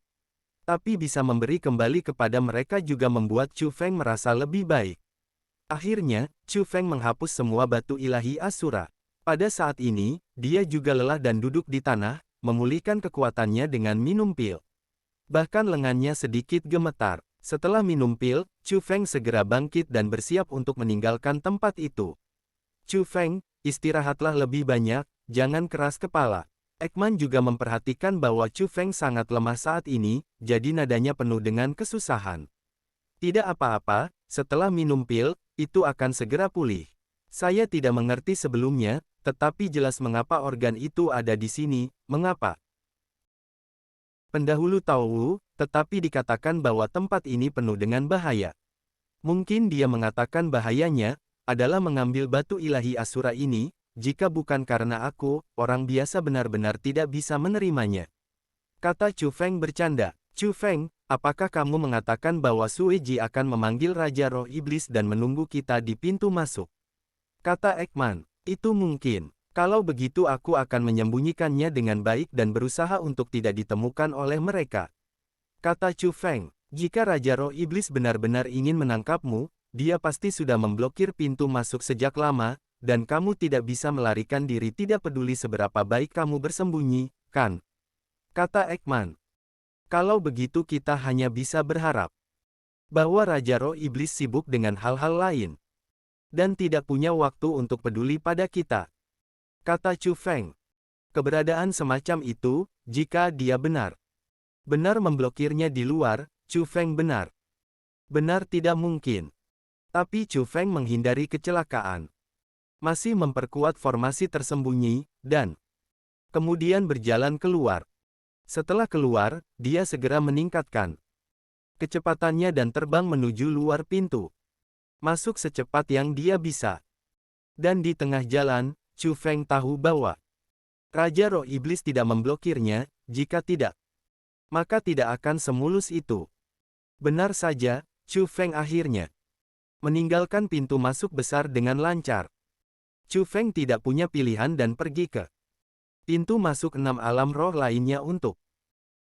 Tapi bisa memberi kembali kepada mereka juga membuat Chu Feng merasa lebih baik. Akhirnya, Chu Feng menghapus semua batu ilahi Asura. Pada saat ini, dia juga lelah dan duduk di tanah, memulihkan kekuatannya dengan minum pil. Bahkan lengannya sedikit gemetar. Setelah minum pil, Chu Feng segera bangkit dan bersiap untuk meninggalkan tempat itu. Chu Feng, istirahatlah lebih banyak, jangan keras kepala. Ekman juga memperhatikan bahwa Chu Feng sangat lemah saat ini, jadi nadanya penuh dengan kesusahan. Tidak apa-apa, setelah minum pil, itu akan segera pulih. Saya tidak mengerti sebelumnya, tetapi jelas mengapa organ itu ada di sini, mengapa pendahulu tahu, tetapi dikatakan bahwa tempat ini penuh dengan bahaya. Mungkin dia mengatakan bahayanya adalah mengambil batu ilahi Asura ini, jika bukan karena aku, orang biasa benar-benar tidak bisa menerimanya. Kata Chu Feng bercanda. Chu Feng, apakah kamu mengatakan bahwa Sui Ji akan memanggil Raja Roh Iblis dan menunggu kita di pintu masuk? Kata Ekman, itu mungkin. Kalau begitu aku akan menyembunyikannya dengan baik dan berusaha untuk tidak ditemukan oleh mereka. Kata Chu Feng, jika Raja Roh Iblis benar-benar ingin menangkapmu, dia pasti sudah memblokir pintu masuk sejak lama, dan kamu tidak bisa melarikan diri tidak peduli seberapa baik kamu bersembunyi, kan? Kata Ekman. Kalau begitu kita hanya bisa berharap bahwa Raja Roh Iblis sibuk dengan hal-hal lain dan tidak punya waktu untuk peduli pada kita. Kata Chu Feng. Keberadaan semacam itu, jika dia benar memblokirnya di luar, Chu Feng benar tidak mungkin. Tapi Chu Feng menghindari kecelakaan. Masih memperkuat formasi tersembunyi, dan kemudian berjalan keluar. Setelah keluar, dia segera meningkatkan kecepatannya dan terbang menuju luar pintu. Masuk secepat yang dia bisa. Dan di tengah jalan, Chu Feng tahu bahwa Raja Roh Iblis tidak memblokirnya, jika tidak, maka tidak akan semulus itu. Benar saja, Chu Feng akhirnya meninggalkan pintu masuk besar dengan lancar. Chu Feng tidak punya pilihan dan pergi ke pintu masuk 6 alam roh lainnya untuk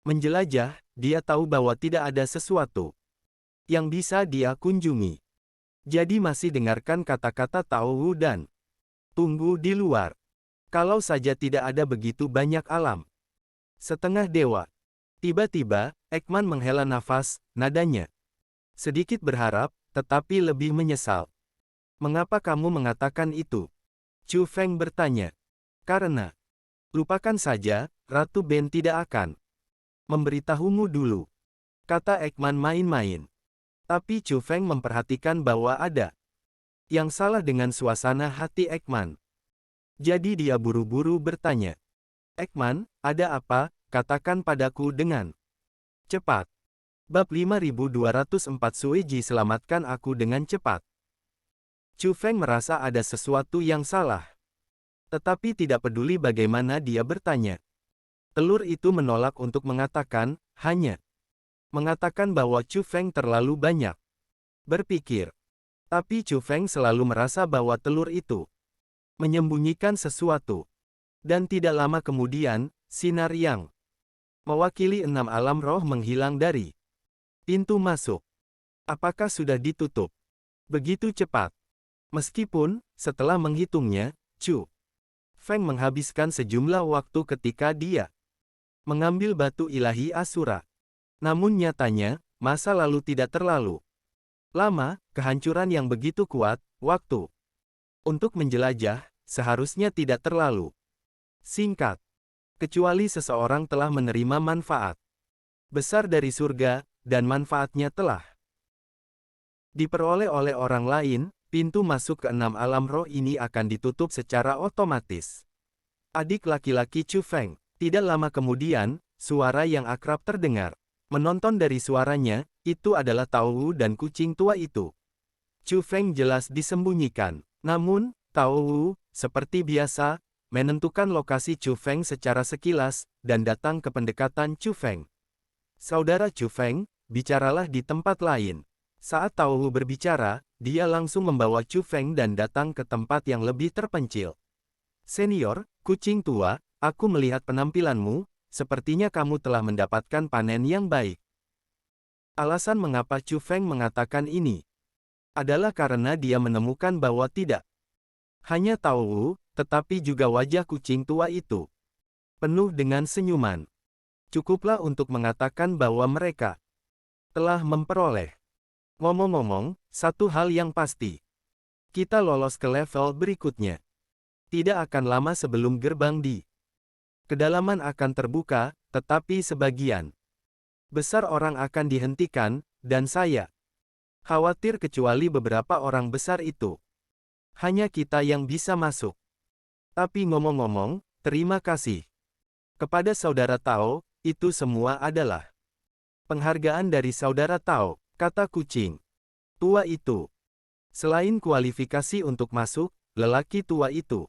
menjelajah. Dia tahu bahwa tidak ada sesuatu yang bisa dia kunjungi. Jadi masih dengarkan kata-kata tahu dan tunggu di luar. Kalau saja tidak ada begitu banyak alam setengah dewa. Tiba-tiba, Ekman menghela nafas, nadanya sedikit berharap, tetapi lebih menyesal. Mengapa kamu mengatakan itu? Chu Feng bertanya. Karena, lupakan saja, Ratu Ben tidak akan memberitahumu dulu. Kata Ekman main-main. Tapi Chu Feng memperhatikan bahwa ada yang salah dengan suasana hati Ekman. Jadi dia buru-buru bertanya. Ekman, ada apa? Katakan padaku dengan cepat. Bab 5204 Sui Ji selamatkan aku dengan cepat. Chu Feng merasa ada sesuatu yang salah. Tetapi tidak peduli bagaimana dia bertanya. Telur itu menolak untuk mengatakan, hanya mengatakan bahwa Chu Feng terlalu banyak berpikir. Tapi Chu Feng selalu merasa bahwa telur itu menyembunyikan sesuatu. Dan tidak lama kemudian, sinar yang mewakili 6 alam roh menghilang dari pintu masuk. Apakah sudah ditutup begitu cepat? Meskipun, setelah menghitungnya, Chu Feng menghabiskan sejumlah waktu ketika dia mengambil batu ilahi Asura. Namun nyatanya, masa lalu tidak terlalu lama, kehancuran yang begitu kuat, waktu untuk menjelajah, seharusnya tidak terlalu singkat. Kecuali seseorang telah menerima manfaat besar dari surga, dan manfaatnya telah diperoleh oleh orang lain, pintu masuk ke 6 alam roh ini akan ditutup secara otomatis. Adik laki-laki Chu Feng. Tidak lama kemudian, suara yang akrab terdengar. Menonton dari suaranya, itu adalah Tao Wu dan kucing tua itu. Chu Feng jelas disembunyikan. Namun, Tao Wu, seperti biasa, menentukan lokasi Chu Feng secara sekilas, dan datang ke pendekatan Chu Feng. Saudara Chu Feng, bicaralah di tempat lain. Saat Tao Wu berbicara, dia langsung membawa Chu Feng dan datang ke tempat yang lebih terpencil. Senior, kucing tua, aku melihat penampilanmu, sepertinya kamu telah mendapatkan panen yang baik. Alasan mengapa Chu Feng mengatakan ini adalah karena dia menemukan bahwa tidak hanya Tao Wu, tetapi juga wajah kucing tua itu penuh dengan senyuman. Cukuplah untuk mengatakan bahwa mereka telah memperoleh. Ngomong-ngomong, satu hal yang pasti. Kita lolos ke level berikutnya. Tidak akan lama sebelum gerbang di kedalaman akan terbuka, tetapi sebagian besar orang akan dihentikan, dan saya khawatir kecuali beberapa orang besar itu. Hanya kita yang bisa masuk. Tapi ngomong-ngomong, terima kasih kepada Saudara Tao, itu semua adalah penghargaan dari Saudara Tao, kata kucing tua itu. Selain kualifikasi untuk masuk, lelaki tua itu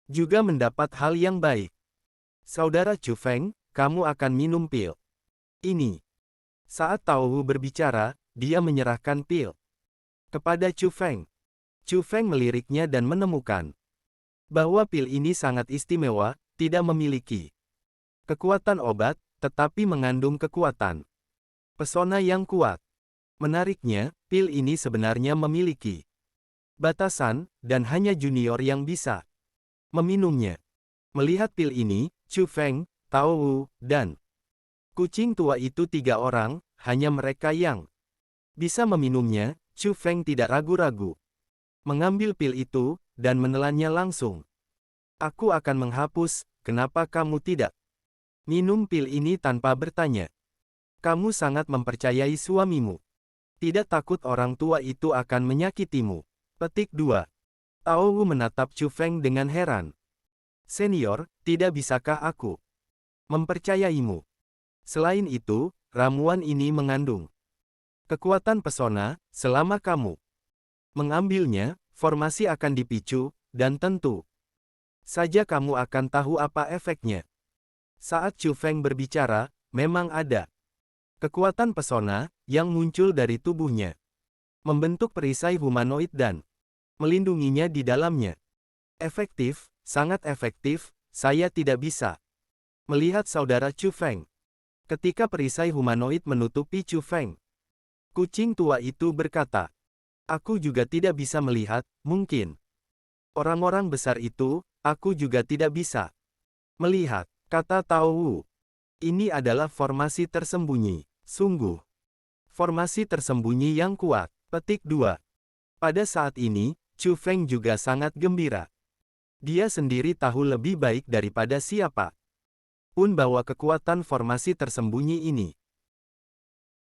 juga mendapat hal yang baik. Saudara Chu Feng, kamu akan minum pil ini. Saat Tao Wu berbicara, dia menyerahkan pil kepada Chu Feng. Chu Feng meliriknya dan menemukan bahwa pil ini sangat istimewa, tidak memiliki kekuatan obat, tetapi mengandung kekuatan pesona yang kuat. Menariknya, pil ini sebenarnya memiliki batasan, dan hanya junior yang bisa meminumnya. Melihat pil ini, Chu Feng, Tao Wu, dan kucing tua itu 3 orang, hanya mereka yang bisa meminumnya. Chu Feng tidak ragu-ragu mengambil pil itu, dan menelannya langsung. Aku akan menghapus, kenapa kamu tidak minum pil ini tanpa bertanya? Kamu sangat mempercayai suamimu. Tidak takut orang tua itu akan menyakitimu. Petik 2. Tao Wu menatap Chu Feng dengan heran. Senior, tidak bisakah aku mempercayaimu? Selain itu, ramuan ini mengandung kekuatan pesona, selama kamu mengambilnya, formasi akan dipicu, dan tentu saja kamu akan tahu apa efeknya. Saat Chu Feng berbicara, memang ada kekuatan pesona yang muncul dari tubuhnya, membentuk perisai humanoid dan melindunginya di dalamnya. Efektif, sangat efektif, saya tidak bisa melihat Saudara Chu Feng. Ketika perisai humanoid menutupi Chu Feng, kucing tua itu berkata, aku juga tidak bisa melihat, mungkin orang-orang besar itu, aku juga tidak bisa melihat, kata Tao Wu. Ini adalah formasi tersembunyi, sungguh. Formasi tersembunyi yang kuat. Petik 2. Pada saat ini, Chu Feng juga sangat gembira. Dia sendiri tahu lebih baik daripada siapa pun bahwa kekuatan formasi tersembunyi ini.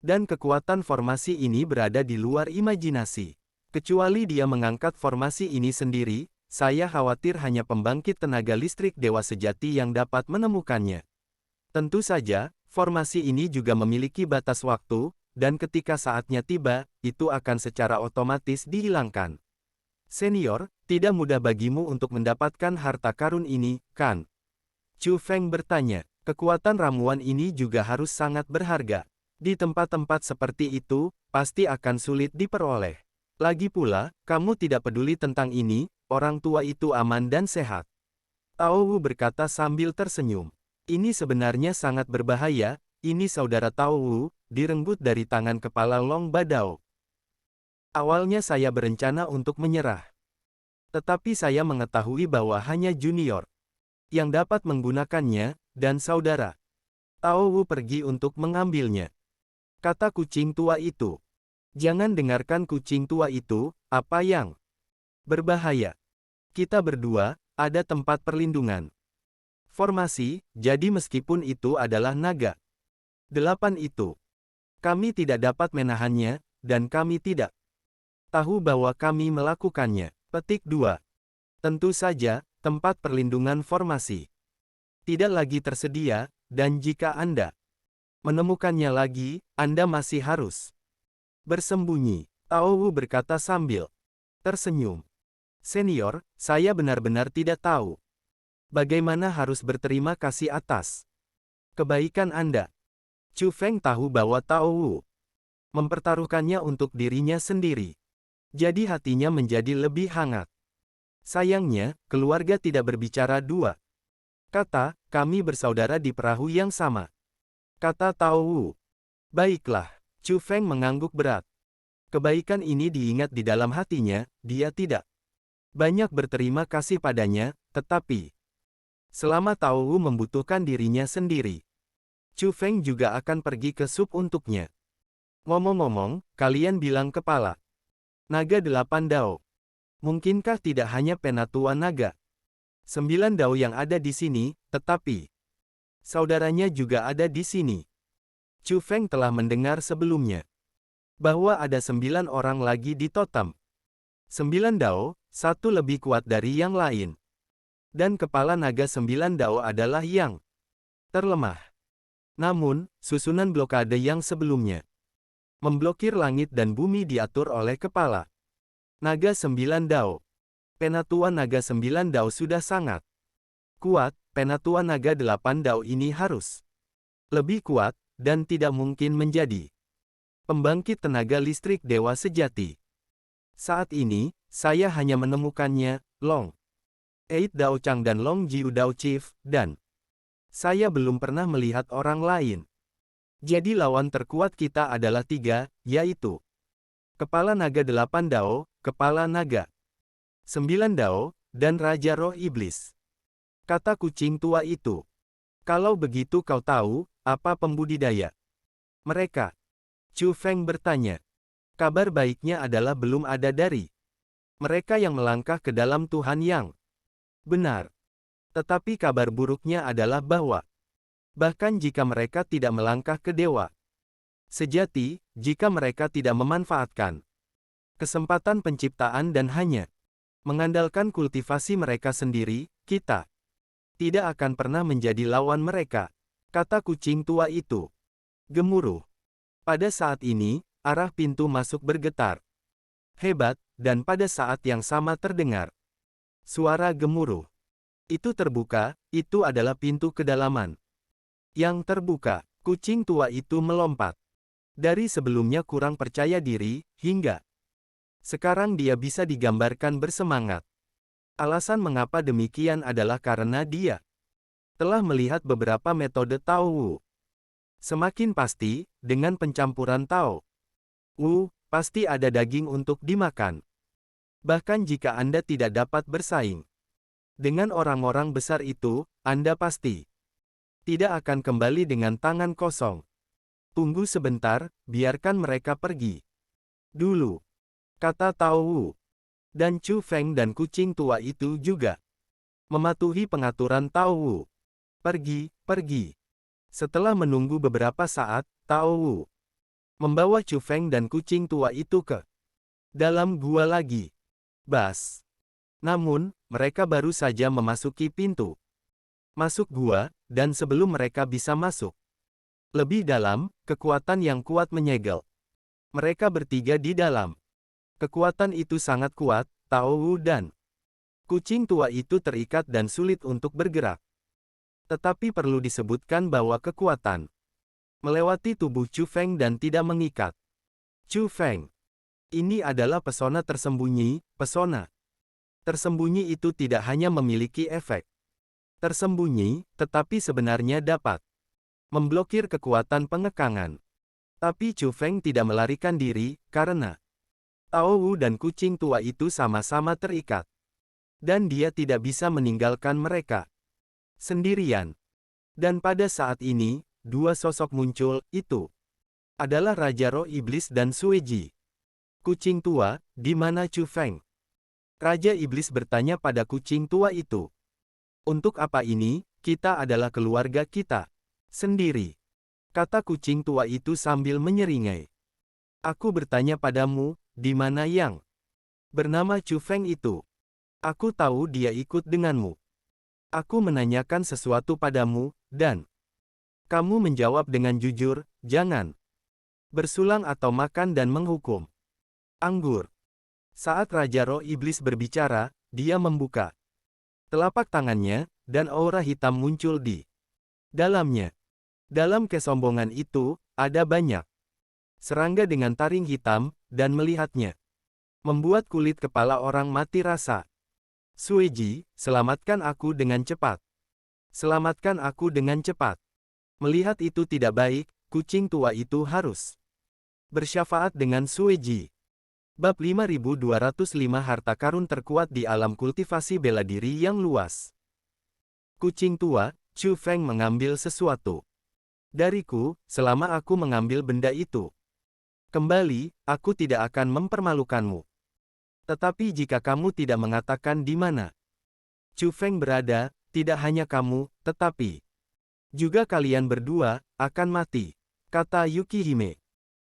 Dan kekuatan formasi ini berada di luar imajinasi. Kecuali dia mengangkat formasi ini sendiri, saya khawatir hanya pembangkit tenaga listrik dewa sejati yang dapat menemukannya. Tentu saja, formasi ini juga memiliki batas waktu, dan ketika saatnya tiba, itu akan secara otomatis dihilangkan. Senior, tidak mudah bagimu untuk mendapatkan harta karun ini, kan? Chu Feng bertanya, kekuatan ramuan ini juga harus sangat berharga. Di tempat-tempat seperti itu, pasti akan sulit diperoleh. Lagi pula, kamu tidak peduli tentang ini, orang tua itu aman dan sehat. Tao Wu berkata sambil tersenyum. Ini sebenarnya sangat berbahaya, ini Saudara Tao Wu, direnggut dari tangan kepala Long Badao. Awalnya saya berencana untuk menyerah. Tetapi saya mengetahui bahwa hanya junior yang dapat menggunakannya, dan Saudara Tao Wu pergi untuk mengambilnya. Kata kucing tua itu. Jangan dengarkan kucing tua itu, apa yang berbahaya. Kita berdua, ada tempat perlindungan. Formasi, jadi meskipun itu adalah naga 8 itu. Kami tidak dapat menahannya, dan kami tidak tahu bahwa kami melakukannya. Petik 2. Tentu saja, tempat perlindungan formasi tidak lagi tersedia, dan jika Anda menemukannya lagi, Anda masih harus bersembunyi. Tao Wu berkata sambil tersenyum. Senior, saya benar-benar tidak tahu bagaimana harus berterima kasih atas kebaikan Anda. Chu Feng tahu bahwa Tao Wu mempertaruhkannya untuk dirinya sendiri. Jadi hatinya menjadi lebih hangat. Sayangnya, keluarga tidak berbicara dua kata, kami bersaudara di perahu yang sama. Kata Tao Wu. Baiklah, Chu Feng mengangguk berat. Kebaikan ini diingat di dalam hatinya, dia tidak banyak berterima kasih padanya, tetapi selama Tao Wu membutuhkan dirinya sendiri, Chu Feng juga akan pergi ke sup untuknya. Ngomong-ngomong, kalian bilang kepala naga 8 dao. Mungkinkah tidak hanya penatua naga 9 dao yang ada di sini, tetapi saudaranya juga ada di sini. Chu Feng telah mendengar sebelumnya bahwa ada 9 orang lagi di totem 9 dao, satu lebih kuat dari yang lain. Dan kepala naga 9 dao adalah yang terlemah. Namun, susunan blokade yang sebelumnya memblokir langit dan bumi diatur oleh kepala naga 9 dao. Penatua naga 9 dao sudah sangat kuat, penatua naga 8 dao ini harus lebih kuat, dan tidak mungkin menjadi pembangkit tenaga listrik dewa sejati. Saat ini, saya hanya menemukannya, Long Eight Dao Chang dan Long Jiu Dao Chief, dan saya belum pernah melihat orang lain. Jadi lawan terkuat kita adalah 3, yaitu Kepala Naga 8 Dao, Kepala Naga 9 Dao, dan Raja Roh Iblis. Kata kucing tua itu. Kalau begitu kau tahu, apa pembudidaya mereka? Chu Feng bertanya. Kabar baiknya adalah belum ada dari mereka yang melangkah ke dalam Tuhan yang benar. Tetapi kabar buruknya adalah bahwa bahkan jika mereka tidak melangkah ke dewa sejati, jika mereka tidak memanfaatkan kesempatan penciptaan dan hanya mengandalkan kultivasi mereka sendiri, kita tidak akan pernah menjadi lawan mereka. Kata kucing tua itu. Gemuruh. Pada saat ini, arah pintu masuk bergetar hebat, dan pada saat yang sama terdengar suara gemuruh. Itu terbuka, itu adalah pintu kedalaman yang terbuka. Kucing tua itu melompat. Dari sebelumnya kurang percaya diri, hingga sekarang dia bisa digambarkan bersemangat. Alasan mengapa demikian adalah karena dia telah melihat beberapa metode Tao Wu. Semakin pasti, dengan pencampuran Tao Wu, pasti ada daging untuk dimakan. Bahkan jika Anda tidak dapat bersaing dengan orang-orang besar itu, Anda pasti tidak akan kembali dengan tangan kosong. Tunggu sebentar, biarkan mereka pergi dulu, kata Tao Wu. Dan Chu Feng dan kucing tua itu juga mematuhi pengaturan Tao Wu. Pergi, pergi. Setelah menunggu beberapa saat, Tao Wu membawa Chu Feng dan kucing tua itu ke dalam gua lagi. Bas. Namun, mereka baru saja memasuki pintu masuk gua, dan sebelum mereka bisa masuk lebih dalam, kekuatan yang kuat menyegel mereka bertiga di dalam. Kekuatan itu sangat kuat, Tao Wu dan kucing tua itu terikat dan sulit untuk bergerak. Tetapi perlu disebutkan bahwa kekuatan melewati tubuh Chu Feng dan tidak mengikat Chu Feng. Ini adalah pesona tersembunyi. Pesona tersembunyi itu tidak hanya memiliki efek tersembunyi, tetapi sebenarnya dapat memblokir kekuatan pengekangan. Tapi Chu Feng tidak melarikan diri, karena Tao Wu dan kucing tua itu sama-sama terikat. Dan dia tidak bisa meninggalkan mereka sendirian. Dan pada saat ini, dua sosok muncul, itu adalah Raja Roh Iblis dan Sueji. Kucing tua, di mana Chu Feng? Raja Iblis bertanya pada kucing tua itu. Untuk apa ini? Kita adalah keluarga kita sendiri, kata kucing tua itu sambil menyeringai. Aku bertanya padamu, di mana yang bernama Chu Feng itu? Aku tahu dia ikut denganmu. Aku menanyakan sesuatu padamu, dan kamu menjawab dengan jujur, jangan bersulang atau makan dan menghukum. Anggur. Saat Raja Roh Iblis berbicara, dia membuka telapak tangannya, dan aura hitam muncul di dalamnya. Dalam kesombongan itu, ada banyak serangga dengan taring hitam, dan melihatnya membuat kulit kepala orang mati rasa. Sueji, selamatkan aku dengan cepat. Selamatkan aku dengan cepat. Melihat itu tidak baik, kucing tua itu harus bersyafaat dengan Sueji. Bab 5205 Harta karun terkuat di alam kultivasi bela diri yang luas. Kucing tua, Chu Feng mengambil sesuatu dariku, selama aku mengambil benda itu. Kembali, aku tidak akan mempermalukanmu. Tetapi jika kamu tidak mengatakan di mana Chu Feng berada, tidak hanya kamu, tetapi juga kalian berdua, akan mati, kata Yukihime.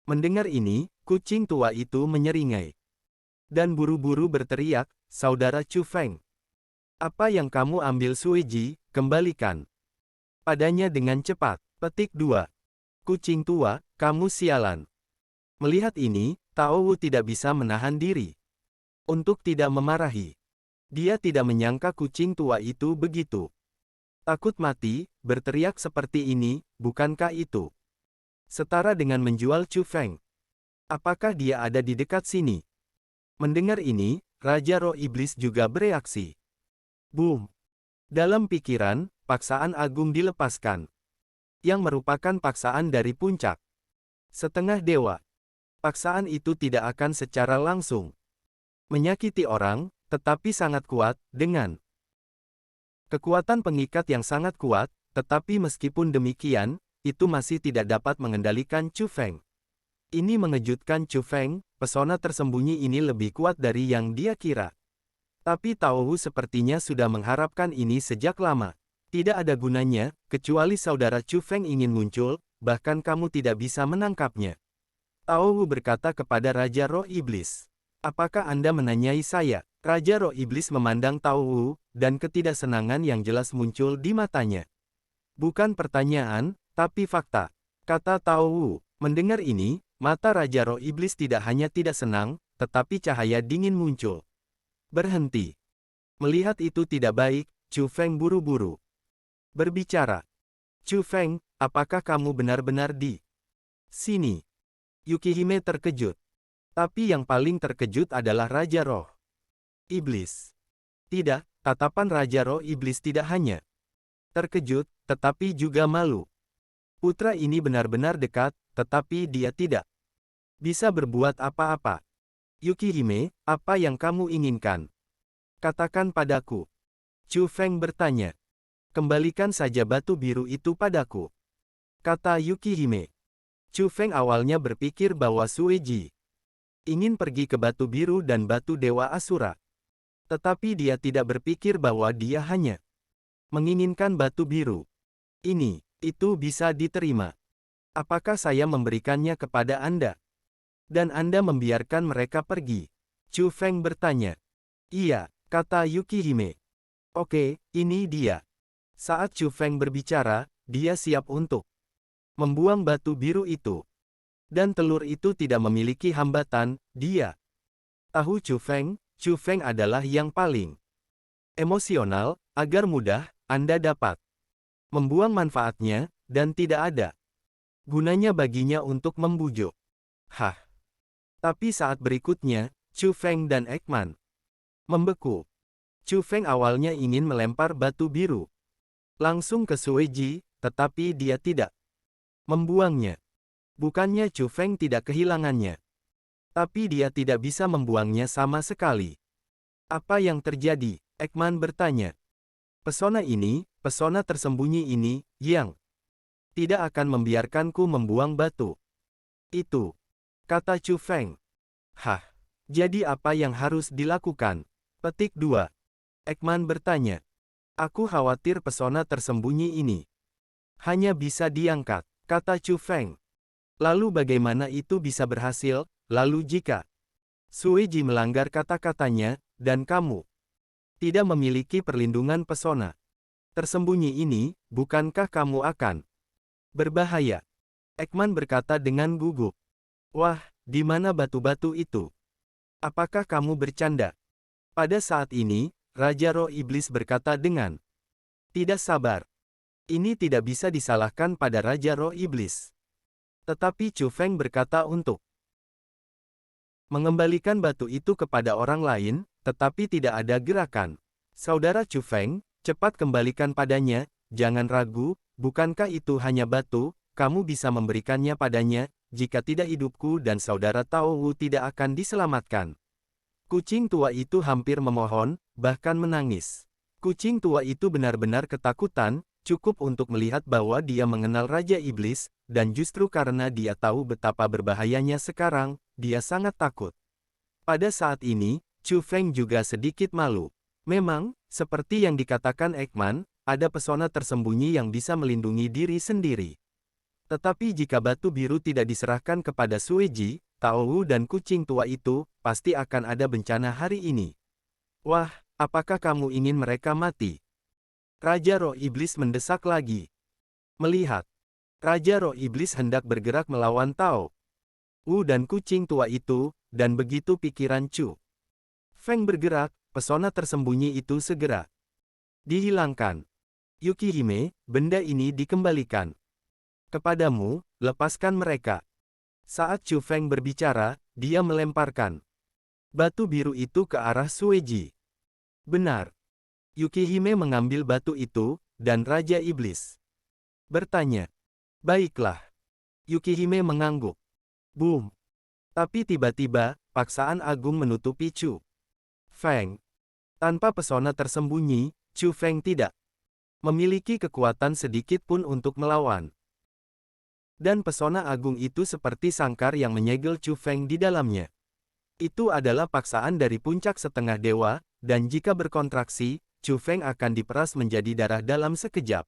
Mendengar ini, kucing tua itu menyeringai dan buru-buru berteriak, Saudara Chu Feng. Apa yang kamu ambil Sueji, kembalikan padanya dengan cepat. Petik 2. Kucing tua, kamu sialan. Melihat ini, Tao Wu tidak bisa menahan diri untuk tidak memarahi. Dia tidak menyangka kucing tua itu begitu takut mati, berteriak seperti ini, bukankah itu setara dengan menjual Chu Feng? Apakah dia ada di dekat sini? Mendengar ini, Raja Roh Iblis juga bereaksi. Boom! Dalam pikiran, paksaan agung dilepaskan. Yang merupakan paksaan dari puncak setengah dewa. Paksaan itu tidak akan secara langsung menyakiti orang, tetapi sangat kuat, dengan kekuatan pengikat yang sangat kuat, tetapi meskipun demikian, itu masih tidak dapat mengendalikan Chu Feng. Ini mengejutkan Chu Feng, pesona tersembunyi ini lebih kuat dari yang dia kira. Tapi Tao Wu sepertinya sudah mengharapkan ini sejak lama. Tidak ada gunanya, kecuali saudara Chu Feng ingin muncul, bahkan kamu tidak bisa menangkapnya. Tao Wu berkata kepada Raja Roh Iblis. Apakah Anda menanyai saya? Raja Roh Iblis memandang Tao Wu, dan ketidaksenangan yang jelas muncul di matanya. Bukan pertanyaan, tapi fakta, kata Tao Wu. Mendengar ini, mata Raja Roh Iblis tidak hanya tidak senang, tetapi cahaya dingin muncul. Berhenti. Melihat itu tidak baik, Chu Feng buru-buru berbicara. Chu Feng, apakah kamu benar-benar di sini? Yukihime terkejut. Tapi yang paling terkejut adalah Raja Roh Iblis. Tidak, tatapan Raja Roh Iblis tidak hanya terkejut, tetapi juga malu. Putra ini benar-benar dekat, tetapi dia tidak bisa berbuat apa-apa. Yukihime, apa yang kamu inginkan? Katakan padaku. Chu Feng bertanya. Kembalikan saja batu biru itu padaku, kata Yukihime. Chu Feng awalnya berpikir bahwa Sueji ingin pergi ke batu biru dan batu dewa Asura. Tetapi dia tidak berpikir bahwa dia hanya menginginkan batu biru. Itu bisa diterima. Apakah saya memberikannya kepada Anda? Dan Anda membiarkan mereka pergi? Chu Feng bertanya. Iya, kata Yukihime. Oke, ini dia. Saat Chu Feng berbicara, dia siap untuk membuang batu biru itu. Dan telur itu tidak memiliki hambatan, dia tahu Chu Feng adalah yang paling emosional, agar mudah, Anda dapat membuang manfaatnya, dan tidak ada gunanya baginya untuk membujuk. Hah. Tapi saat berikutnya, Chu Feng dan Ekman membeku. Chu Feng awalnya ingin melempar batu biru langsung ke Sueji, tetapi dia tidak membuangnya. Bukannya Chu Feng tidak kehilangannya, tapi dia tidak bisa membuangnya sama sekali. Apa yang terjadi? Ekman bertanya. Pesona tersembunyi ini, yang tidak akan membiarkanku membuang batu itu, kata Chu Feng. Hah, jadi apa yang harus dilakukan? Petik 2. Ekman bertanya. Aku khawatir pesona tersembunyi ini hanya bisa diangkat, kata Chu Feng. Lalu bagaimana itu bisa berhasil? Lalu jika Sueji melanggar kata-katanya, dan kamu Tidak memiliki perlindungan pesona tersembunyi ini, bukankah kamu akan berbahaya? Ekman berkata dengan gugup. Wah, di mana batu-batu itu? Apakah kamu bercanda? Pada saat ini, Raja Roh Iblis berkata dengan tidak sabar. Ini tidak bisa disalahkan pada Raja Roh Iblis. Tetapi Chu Feng berkata untuk mengembalikan batu itu kepada orang lain, tetapi tidak ada gerakan. Saudara Chu Feng, cepat kembalikan padanya, jangan ragu, bukankah itu hanya batu, kamu bisa memberikannya padanya, jika tidak hidupku dan saudara Tao Wu tidak akan diselamatkan. Kucing tua itu hampir memohon, bahkan menangis. Kucing tua itu benar-benar ketakutan, cukup untuk melihat bahwa dia mengenal Raja Iblis, dan justru karena dia tahu betapa berbahayanya sekarang, dia sangat takut. Pada saat ini, Chu Feng juga sedikit malu. Memang, seperti yang dikatakan Ekman, ada pesona tersembunyi yang bisa melindungi diri sendiri. Tetapi jika batu biru tidak diserahkan kepada Sueji, Tao Wu dan kucing tua itu, pasti akan ada bencana hari ini. Wah, apakah kamu ingin mereka mati? Raja Roh Iblis mendesak lagi. Melihat Raja Roh Iblis hendak bergerak melawan Tao Wu dan kucing tua itu, dan begitu pikiran Chu Feng bergerak, pesona tersembunyi itu segera dihilangkan. Yukihime, benda ini dikembalikan kepadamu, lepaskan mereka. Saat Chu Feng berbicara, dia melemparkan batu biru itu ke arah Sueji. Benar. Yukihime mengambil batu itu, dan Raja Iblis bertanya. Baiklah. Yukihime mengangguk. Boom. Tapi tiba-tiba, paksaan agung menutupi Chu Feng. Tanpa pesona tersembunyi, Chu Feng tidak memiliki kekuatan sedikit pun untuk melawan. Dan pesona agung itu seperti sangkar yang menyegel Chu Feng di dalamnya. Itu adalah paksaan dari puncak setengah dewa, dan jika berkontraksi, Chu Feng akan diperas menjadi darah dalam sekejap.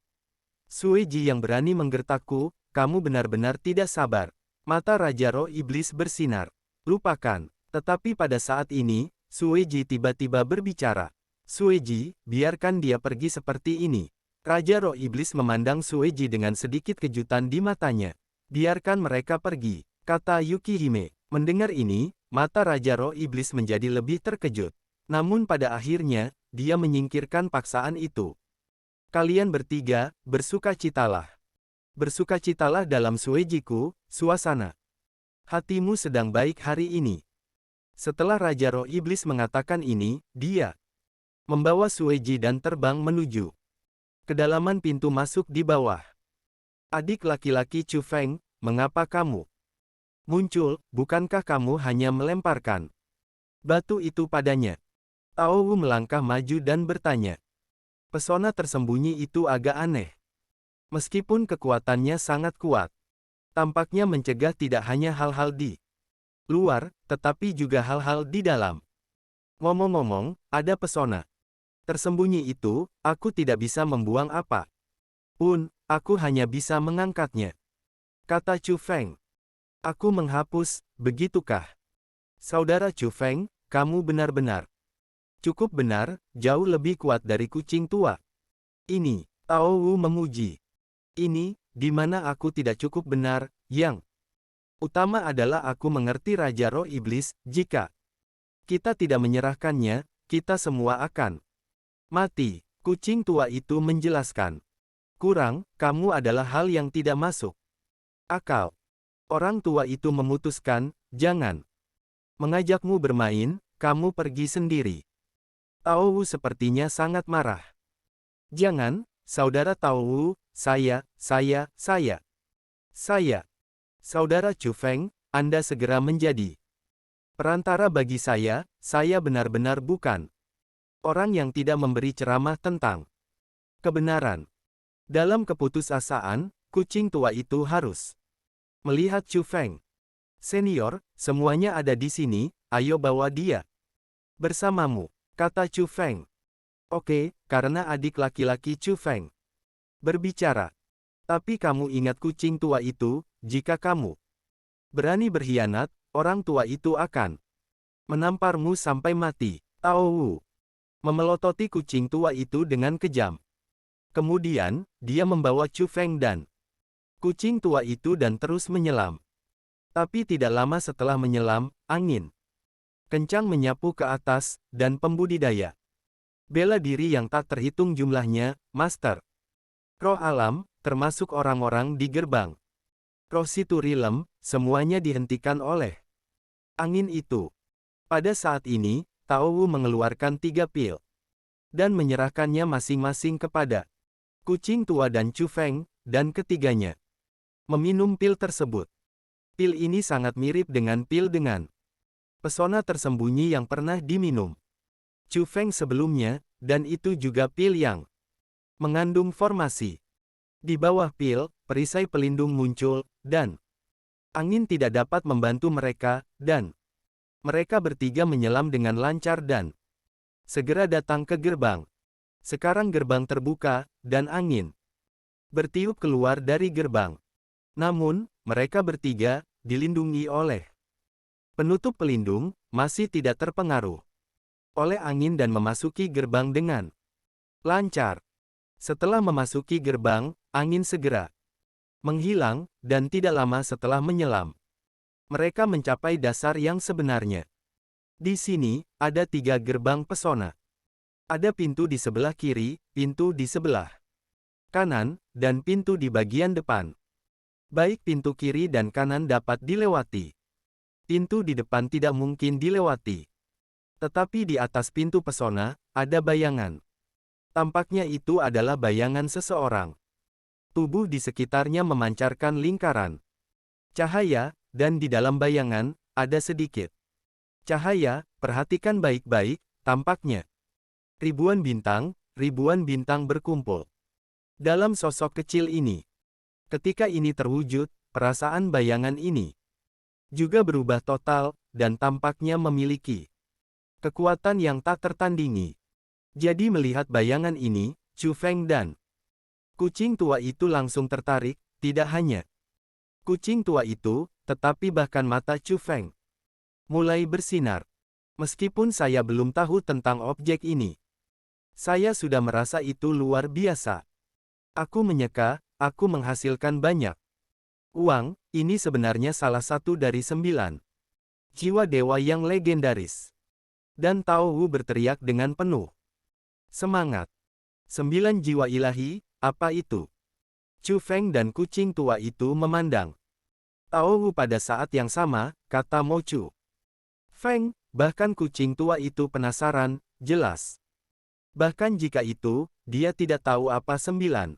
Sueji yang berani menggertakku, kamu benar-benar tidak sabar. Mata Raja Roh Iblis bersinar. Lupakan. Tetapi pada saat ini, Sueji tiba-tiba berbicara. Sueji, biarkan dia pergi seperti ini. Raja Roh Iblis memandang Sueji dengan sedikit kejutan di matanya. Biarkan mereka pergi, kata Yukihime. Mendengar ini, mata Raja Roh Iblis menjadi lebih terkejut. Namun pada akhirnya, dia menyingkirkan paksaan itu. Kalian bertiga, bersukacitalah. Bersukacitalah dalam Suejiku, suasana hatimu sedang baik hari ini. Setelah Raja Roh Iblis mengatakan ini, dia membawa Sueji dan terbang menuju kedalaman pintu masuk di bawah. Adik laki-laki Chu Feng, mengapa kamu muncul, bukankah kamu hanya melemparkan batu itu padanya? Tao Wu melangkah maju dan bertanya. Pesona tersembunyi itu agak aneh. Meskipun kekuatannya sangat kuat, tampaknya mencegah tidak hanya hal-hal di luar, tetapi juga hal-hal di dalam. Ngomong-ngomong, ada pesona tersembunyi itu, aku tidak bisa membuang apa pun, aku hanya bisa mengangkatnya. Kata Chu Feng. Aku menghapus, begitukah? Saudara Chu Feng, kamu benar-benar cukup benar, jauh lebih kuat dari kucing tua. Ini, Tao Wu memuji. Ini, di mana aku tidak cukup benar, yang utama adalah aku mengerti Raja Roh Iblis, jika kita tidak menyerahkannya, kita semua akan mati. Kucing tua itu menjelaskan. Kurang, kamu adalah hal yang tidak masuk akal. Orang tua itu memutuskan, jangan mengajakmu bermain, kamu pergi sendiri. Tao Wu sepertinya sangat marah. Jangan, saudara Tao Wu, saya. Saudara Chu Feng, Anda segera menjadi perantara bagi saya benar-benar bukan orang yang tidak memberi ceramah tentang kebenaran. Dalam keputusasaan, kucing tua itu harus melihat Chu Feng. Senior, semuanya ada di sini, ayo bawa dia bersamamu, kata Chu Feng. Oke, karena adik laki-laki Chu Feng berbicara. Tapi kamu ingat kucing tua itu, jika kamu berani berkhianat, orang tua itu akan menamparmu sampai mati. Tao Wu memelototi kucing tua itu dengan kejam. Kemudian, dia membawa Chu Feng dan kucing tua itu dan terus menyelam. Tapi tidak lama setelah menyelam, angin kencang menyapu ke atas, dan pembudidaya bela diri yang tak terhitung jumlahnya, Master Roh Alam, termasuk orang-orang di gerbang Roh Siturilem, semuanya dihentikan oleh angin itu. Pada saat ini, Tao Wu mengeluarkan 3 pil dan menyerahkannya masing-masing kepada kucing tua dan Chu Feng, dan ketiganya meminum pil tersebut. Pil ini sangat mirip dengan pil dengan pesona tersembunyi yang pernah diminum Chu Feng sebelumnya, dan itu juga pil yang mengandung formasi. Di bawah pil, perisai pelindung muncul, dan angin tidak dapat membantu mereka, dan mereka bertiga menyelam dengan lancar dan segera datang ke gerbang. Sekarang gerbang terbuka, dan angin bertiup keluar dari gerbang. Namun, mereka bertiga dilindungi oleh penutup pelindung, masih tidak terpengaruh oleh angin dan memasuki gerbang dengan lancar. Setelah memasuki gerbang, angin segera menghilang, dan tidak lama setelah menyelam, mereka mencapai dasar yang sebenarnya. Di sini, ada 3 gerbang pesona. Ada pintu di sebelah kiri, pintu di sebelah kanan, dan pintu di bagian depan. Baik pintu kiri dan kanan dapat dilewati. Pintu di depan tidak mungkin dilewati. Tetapi di atas pintu pesona, ada bayangan. Tampaknya itu adalah bayangan seseorang. Tubuh di sekitarnya memancarkan lingkaran cahaya, dan di dalam bayangan, ada sedikit cahaya. Perhatikan baik-baik, tampaknya ribuan bintang berkumpul dalam sosok kecil ini. Ketika ini terwujud, perasaan bayangan ini juga berubah total, dan tampaknya memiliki kekuatan yang tak tertandingi. Jadi melihat bayangan ini, Chu Feng dan kucing tua itu langsung tertarik, tidak hanya kucing tua itu, tetapi bahkan mata Chu Feng mulai bersinar. Meskipun saya belum tahu tentang objek ini, saya sudah merasa itu luar biasa. Aku menyeka, aku menghasilkan banyak uang. Ini sebenarnya salah satu dari 9 jiwa dewa yang legendaris. Dan Tao Wu berteriak dengan penuh semangat. 9 jiwa ilahi, apa itu? Chu Feng dan kucing tua itu memandang Tao Wu pada saat yang sama, kata Mo Chu Feng, bahkan kucing tua itu penasaran, jelas. Bahkan jika itu, dia tidak tahu apa 9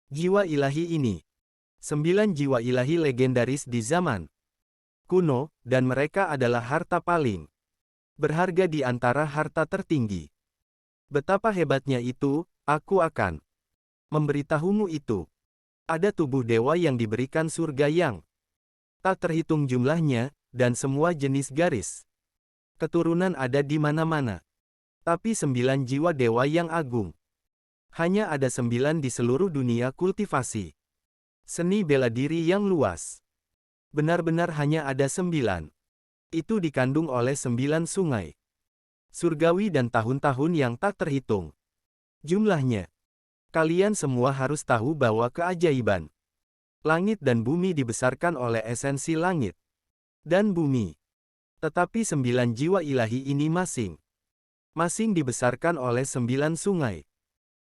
jiwa ilahi ini. 9 jiwa ilahi legendaris di zaman kuno, dan mereka adalah harta paling berharga di antara harta tertinggi. Betapa hebatnya itu, aku akan memberitahumu itu. Ada tubuh dewa yang diberikan surga yang tak terhitung jumlahnya, dan semua jenis garis keturunan ada di mana-mana. Tapi 9 jiwa dewa yang agung. Hanya ada 9 di seluruh dunia kultivasi seni bela diri yang luas. Benar-benar hanya ada 9. Itu dikandung oleh 9 sungai surgawi dan tahun-tahun yang tak terhitung jumlahnya. Kalian semua harus tahu bahwa keajaiban langit dan bumi dibesarkan oleh esensi langit dan bumi. Tetapi 9 jiwa ilahi ini masing-masing dibesarkan oleh 9 sungai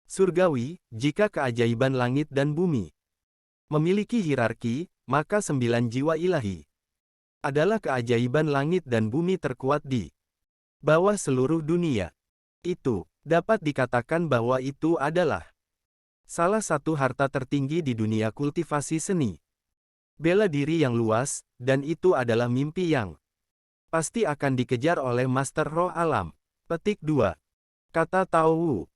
surgawi. Jika keajaiban langit dan bumi memiliki hierarki, maka 9 jiwa ilahi adalah keajaiban langit dan bumi terkuat di bawah seluruh dunia. Itu dapat dikatakan bahwa itu adalah salah satu harta tertinggi di dunia kultivasi seni bela diri yang luas, dan itu adalah mimpi yang pasti akan dikejar oleh Master Roh Alam. Petik 2. Kata Tao Wu.